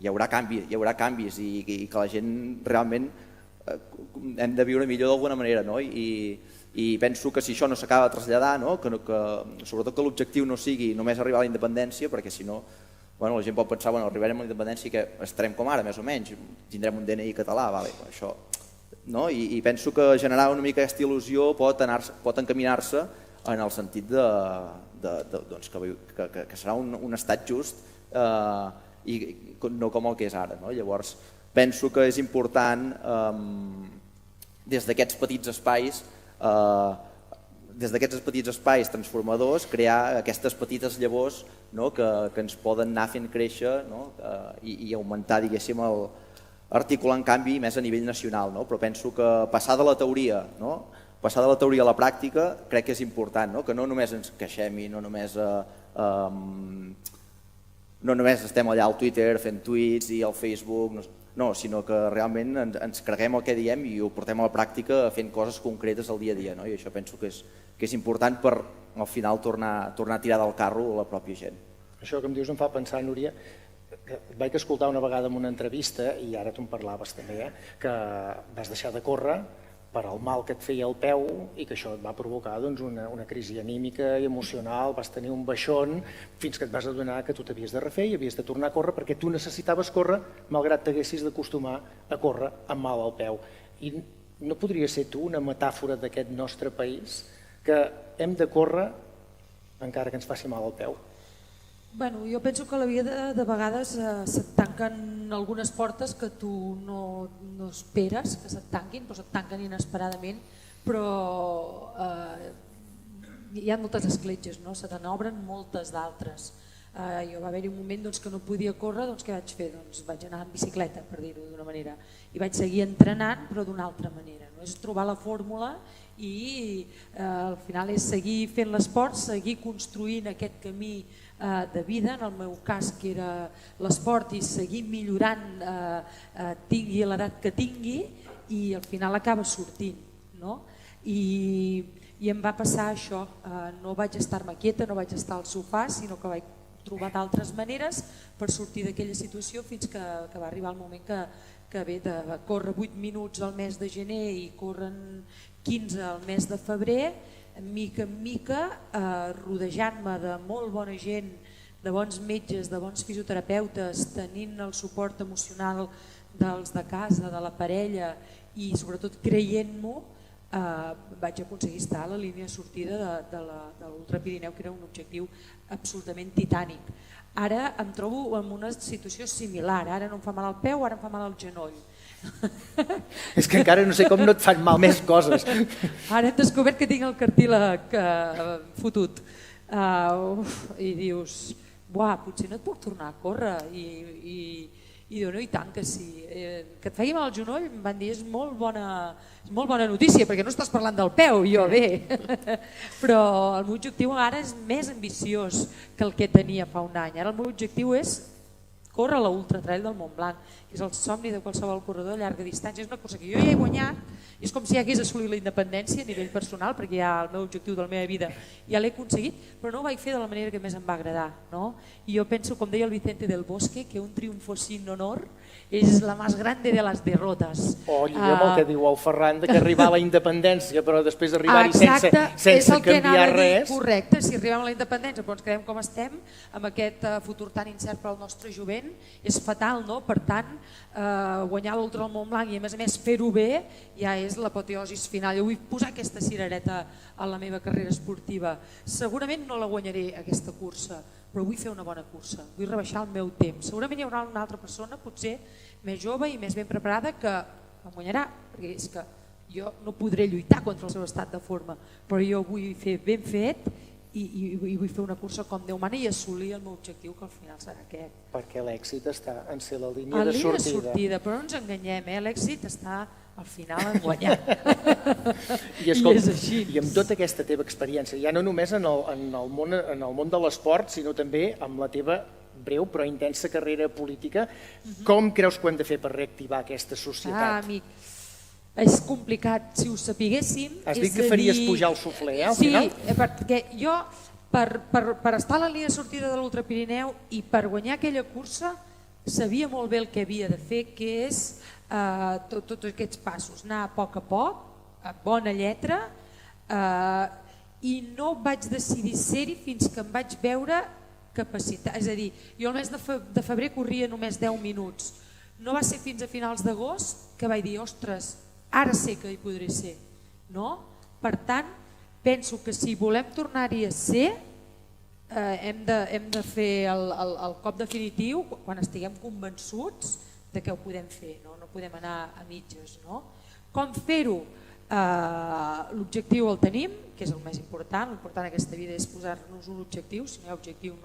hi haurà canvis i que la gent realment hem de viure millor d'alguna manera, i penso que si això no s'acaba de traslladar, sobretot que l'objectiu no sigui només arribar a la independència, perquè si no la gent pot pensar, arribarem a la independència i que estarem com ara, més o menys, tindrem un DNI català, això. I penso que generar una mica aquesta il·lusió pot encaminar-se en el sentit que serà un estat just i no com el que és ara. Llavors penso que és important des d'aquests petits espais transformadors crear aquestes petites llavors que ens poden anar fent créixer i augmentar, articular un canvi més a nivell nacional, però penso que passar de la teoria passar de la teoria a la pràctica crec que és important, que no només ens queixem i no només estem allà al Twitter fent tuits i al Facebook, no, sinó que realment ens creguem el que diem i ho portem a la pràctica fent coses concretes al dia a dia, i això penso que és important per al final tornar a tirar del carro a la pròpia gent. Això que em dius em fa pensar, Núria, que et vaig escoltar una vegada en una entrevista, i ara tu en parlaves també, que vas deixar de córrer per al mal que et feia el peu i que això et va provocar una crisi anímica i emocional, vas tenir un baixón fins que et vas adonar que tu t'havies de refer i havies de tornar a córrer perquè tu necessitaves córrer malgrat t'haguessis d'acostumar a córrer amb mal al peu. I no podria ser tu una metàfora d'aquest nostre país que hem de córrer encara que ens faci mal al peu? Bueno, jo penso que a la vida de vegades se't tanquen algunes portes que tu no esperes que se't tanquin, però se't tanquen inesperadament, però hi ha moltes escletxes, no? Se te n'obren moltes d'altres. Jo va haver-hi un moment que no podia córrer, què vaig fer? Vaig anar en bicicleta, per dir-ho d'una manera, i vaig seguir entrenant però d'una altra manera. És trobar la fórmula i al final és seguir fent l'esport, seguir construint aquest camí de vida, en el meu cas que era l'esport, i seguir millorant, tingui l'edat que tingui, i al final acaba sortint. I em va passar això, no vaig estar-me quieta, no vaig estar al sofà, sinó que vaig trobar d'altres maneres per sortir d'aquella situació fins que va arribar el moment que ve de córrer 8 minuts al mes de gener i corren 15 al mes de febrer, mica en mica, rodejant-me de molt bona gent, de bons metges, de bons fisioterapeutes, tenint el suport emocional dels de casa, de la parella i sobretot creient-m'ho, vaig aconseguir estar a la línia de sortida de l'Ultrapirineu, que era un objectiu absolutament titànic. Ara em trobo en una situació similar, ara no em fa mal al peu, ara em fa mal al genoll. És que encara no sé com no et fan mal més coses. Ara hem descobert que tinc el cartílag fotut i dius, potser no et puc tornar a córrer, i diu, no, i tant que sí. Que et faci mal al genoll, em van dir, és molt bona notícia, perquè no estàs parlant del peu, jo bé. Però el meu objectiu ara és més ambiciós que el que tenia fa un any. Ara el meu objectiu és córrer a l'Ultratrail del Montblanc, que és el somni de qualsevol corredor a llarga distància. És una cosa que jo ja he guanyat, és com si ja hagués assolit la independència a nivell personal, perquè ja el meu objectiu de la meva vida ja l'he aconseguit, però no ho vaig fer de la manera que més em va agradar. I jo penso, com deia el Vicente del Bosque, que un triunfo sin honor és la més grande de les derrotes. O lliga amb el que diu el Ferran, que arribar a la independència però després arribar-hi sense canviar res. Correcte, si arribem a la independència però ens quedem com estem, amb aquest futur tan incert per al nostre jovent, és fatal, no? Per tant, guanyar l'Ultra del Montblanc i a més fer-ho bé ja és l'apoteosis final. Jo vull posar aquesta cirereta a la meva carrera esportiva. Segurament no la guanyaré aquesta cursa, però vull fer una bona cursa, vull rebaixar el meu temps. Segurament hi haurà una altra persona, potser més jove i més ben preparada, que em guanyarà, perquè és que jo no podré lluitar contra el seu estat de forma, però jo vull fer ben fet i vull fer una cursa com Déu mana i assolir el meu objectiu, que al final serà aquest. Perquè l'èxit està en ser la línia de sortida. Però no ens enganyem, l'èxit està al final en guanyar. I és així. I amb tota aquesta teva experiència, ja no només en el món de l'esport, sinó també amb la teva breu però intensa carrera política, com creus que ho hem de fer per reactivar aquesta societat? Amic, és complicat, si ho sapiguéssim. Has dit que faries pujar el suflé, al final? Sí, perquè jo, per estar a la línia de sortida de l'Ultrapirineu i per guanyar aquella cursa, sabia molt bé el que havia de fer, que és tots aquests passos, anar a poc, a bona lletra, i no vaig decidir ser-hi fins que em vaig veure capacitat. És a dir, jo el mes de febrer corria només 10 minuts. No va ser fins a finals d'agost que vaig dir, ostres, ara sé que hi podré ser. Per tant, penso que si volem tornar-hi a ser, hem de fer el cop definitiu quan estiguem convençuts de que ho podem fer, no podem anar a mitges. Com fer-ho? L'objectiu el tenim, que és el més important. L'important en aquesta vida és posar-nos un objectiu. Si no hi ha objectiu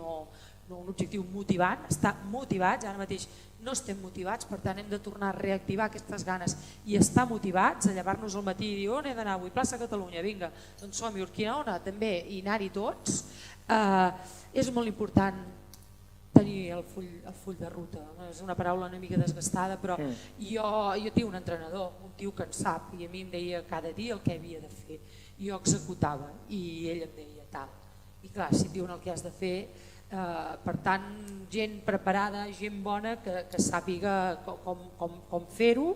un objectiu motivant, estar motivats, ara mateix no estem motivats, per tant hem de tornar a reactivar aquestes ganes i estar motivats, a llevar-nos al matí i dir on he d'anar avui, plaça Catalunya, vinga, doncs som-hi, Urquinaona també, i anar-hi tots. És molt important tenir el full de ruta, és una paraula una mica desgastada, però jo tinc un entrenador, un tio que en sap, i a mi em deia cada dia el que havia de fer, jo executava i ell em deia tal, i clar, si et diuen el que has de fer, per tant, gent preparada, gent bona que sàpiga com fer-ho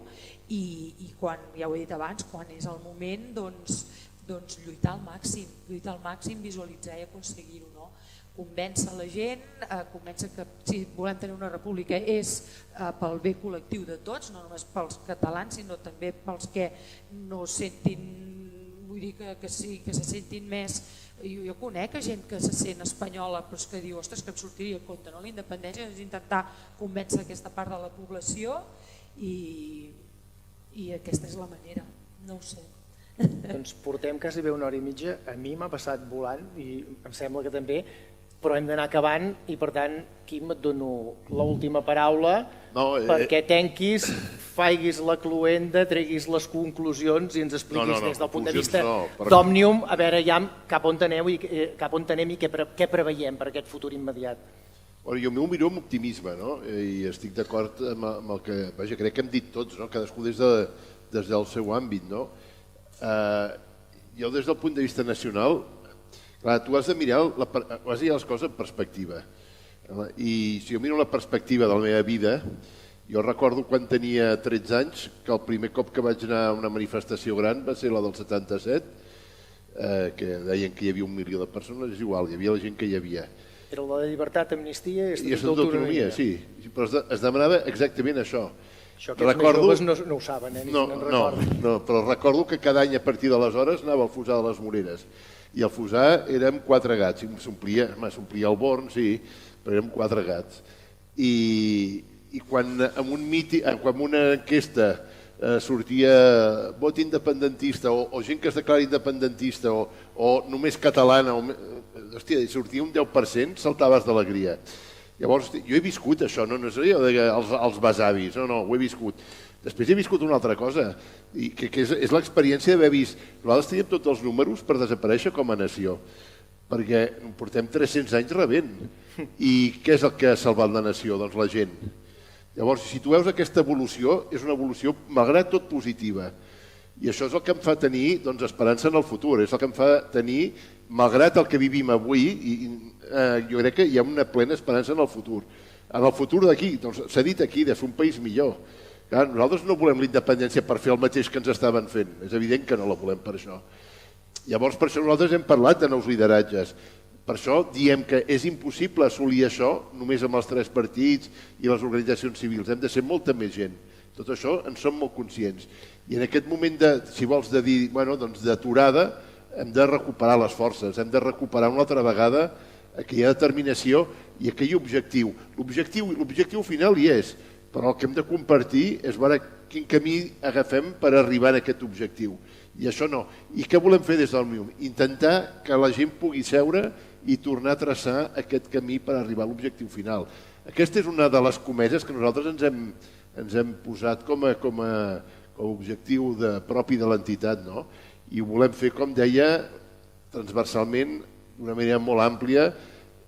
i quan, ja ho he dit abans, quan és el moment, doncs lluitar al màxim, visualitzar i aconseguir-ho, no? Convèncer la gent, convèncer que si volem tenir una república és pel bé col·lectiu de tots, no només pels catalans, sinó també pels que no sentin, vull dir que se sentin més. Jo conec gent que se sent espanyola però que diu, ostres, que em sortiria a compte, no? La independència és intentar convèncer aquesta part de la població i aquesta és la manera, no ho sé. Doncs portem quasi bé 1 hora i mitja, a mi m'ha passat volant i em sembla que també, però hem d'anar acabant i per tant, Quim, et dono l'última paraula perquè tanquis, faiguis la cluenda, treguis les conclusions i ens expliquis des del punt de vista d'Òmnium, a veure ja cap on anem i què preveiem per aquest futur immediat. Jo m'ho miro amb optimisme i estic d'acord amb el que crec que hem dit tots, cadascú des del seu àmbit. Jo des del punt de vista nacional, clar, tu has de mirar les coses en perspectiva. I si jo miro la perspectiva de la meva vida, jo recordo quan tenia 13 anys que el primer cop que vaig anar a una manifestació gran va ser la del 77, que deien que hi havia 1 milió de persones, és igual, hi havia la gent que hi havia. Era la de llibertat, amnistia i estatut d'autonomia. Sí, però es demanava exactament això. Això que els més joves no ho saben, No, però recordo que cada any a partir d'aleshores anava al Fusar de les Moreres. I al Fusar érem 4 gats, s'omplia el Born, sí, però érem 4 gats. I quan en una enquesta sortia vot independentista o gent que es declara independentista o només catalana, hòstia, sortia un 10%, saltaves d'alegria. Llavors, jo he viscut això, no és allò dels besavis, no, ho he viscut. Després he viscut una altra cosa, que és l'experiència d'haver vist... Nosaltres teníem tots els números per desaparèixer com a nació, perquè portem 300 anys rebent. I què és el que ha salvat la nació? Doncs la gent. Llavors, si tu veus aquesta evolució, és una evolució, malgrat tot, positiva. I això és el que em fa tenir esperança en el futur, és el que em fa tenir, malgrat el que vivim avui, jo crec que hi ha una plena esperança en el futur. En el futur d'aquí, s'ha dit aquí, de fer un país millor. Nosaltres no volem la independència per fer el mateix que ens estaven fent, és evident que no la volem per això. Llavors, per això nosaltres hem parlat de nous lideratges. Per això diem que és impossible assolir això només amb els 3 partits i les organitzacions civils. Hem de ser molta més gent. Tot això en som molt conscients. I en aquest moment, si vols dir, d'aturada, hem de recuperar les forces, hem de recuperar una altra vegada aquella determinació i aquell objectiu. L'objectiu final hi és, però el que hem de compartir és veure quin camí agafem per arribar a aquest objectiu. I això no. I què volem fer des d'Òmnium? Intentar que la gent pugui seure i tornar a traçar aquest camí per arribar a l'objectiu final. Aquesta és una de les comeses que nosaltres ens hem posat com a objectiu propi de l'entitat, i ho volem fer, com deia, transversalment, d'una manera molt àmplia,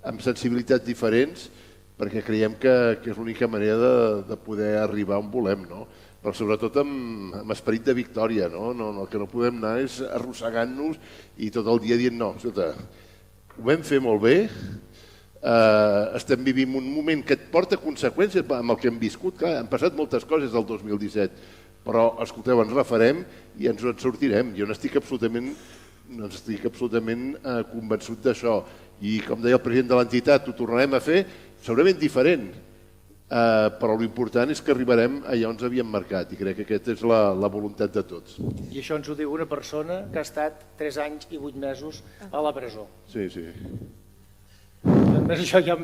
amb sensibilitats diferents, perquè creiem que és l'única manera de poder arribar on volem, però sobretot amb esperit de victòria. El que no podem anar és arrossegant-nos i tot el dia dient no, escolta, ho vam fer molt bé, estem vivint un moment que et porta conseqüències amb el que hem viscut. Clar, han passat moltes coses del 2017, però, escolteu, ens refarem i ens en sortirem. Jo n'estic absolutament convençut d'això. I, com deia el president de l'entitat, ho tornarem a fer segurament diferent, però l'important és que arribarem allà on ens havíem marcat i crec que aquesta és la voluntat de tots. I això ens ho diu una persona que ha estat 3 anys i 8 mesos a la presó. Sí. Doncs això ja...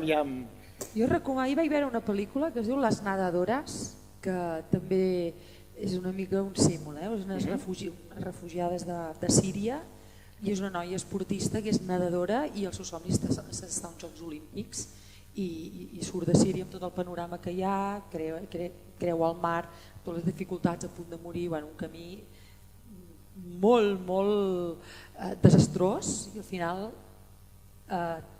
Jo recomano, ahir vaig veure una pel·lícula que es diu Les Nadadores, que també és una mica un símbol, és unes refugiades de Síria i és una noia esportista que és nedadora i el seu somni és estar als Jocs Olímpics i surt de Síria amb tot el panorama que hi ha, creu el mar, totes les dificultats, a punt de morir, un camí molt, molt desastrós, i al final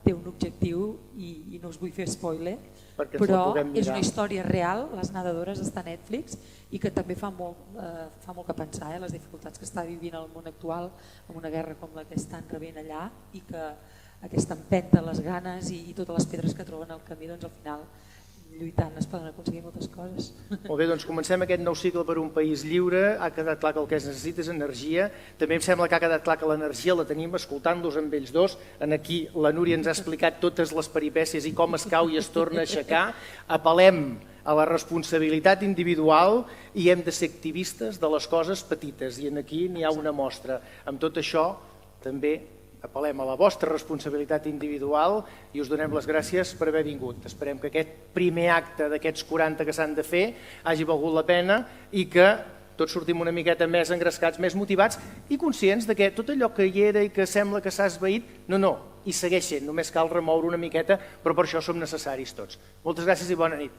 té un objectiu i no us vull fer spoiler, però és una història real, Les nedadores està a Netflix, i que també fa molt que pensar, les dificultats que està vivint el món actual amb una guerra com la que estan rebent allà, i que aquesta empenta, les ganes i totes les pedres que troben al camí, doncs al final lluitant es poden aconseguir moltes coses. Molt bé, doncs comencem aquest nou cicle per un país lliure. Ha quedat clar que el que es necessita és energia. També em sembla que ha quedat clar que l'energia la tenim escoltant-los amb ells dos. Aquí la Núria ens ha explicat totes les peripècies i com es cau i es torna a aixecar. Apel·lem a la responsabilitat individual i hem de ser activistes de les coses petites, i aquí n'hi ha una mostra. Amb tot això també apel·lem a la vostra responsabilitat individual i us donem les gràcies per haver vingut. Esperem que aquest primer acte d'aquests 40 que s'han de fer hagi valgut la pena i que tots sortim una miqueta més engrescats, més motivats i conscients de que tot allò que hi era i que sembla que s'ha esvaït, no, hi segueix sent, només cal remoure una miqueta, però per això som necessaris tots. Moltes gràcies i bona nit.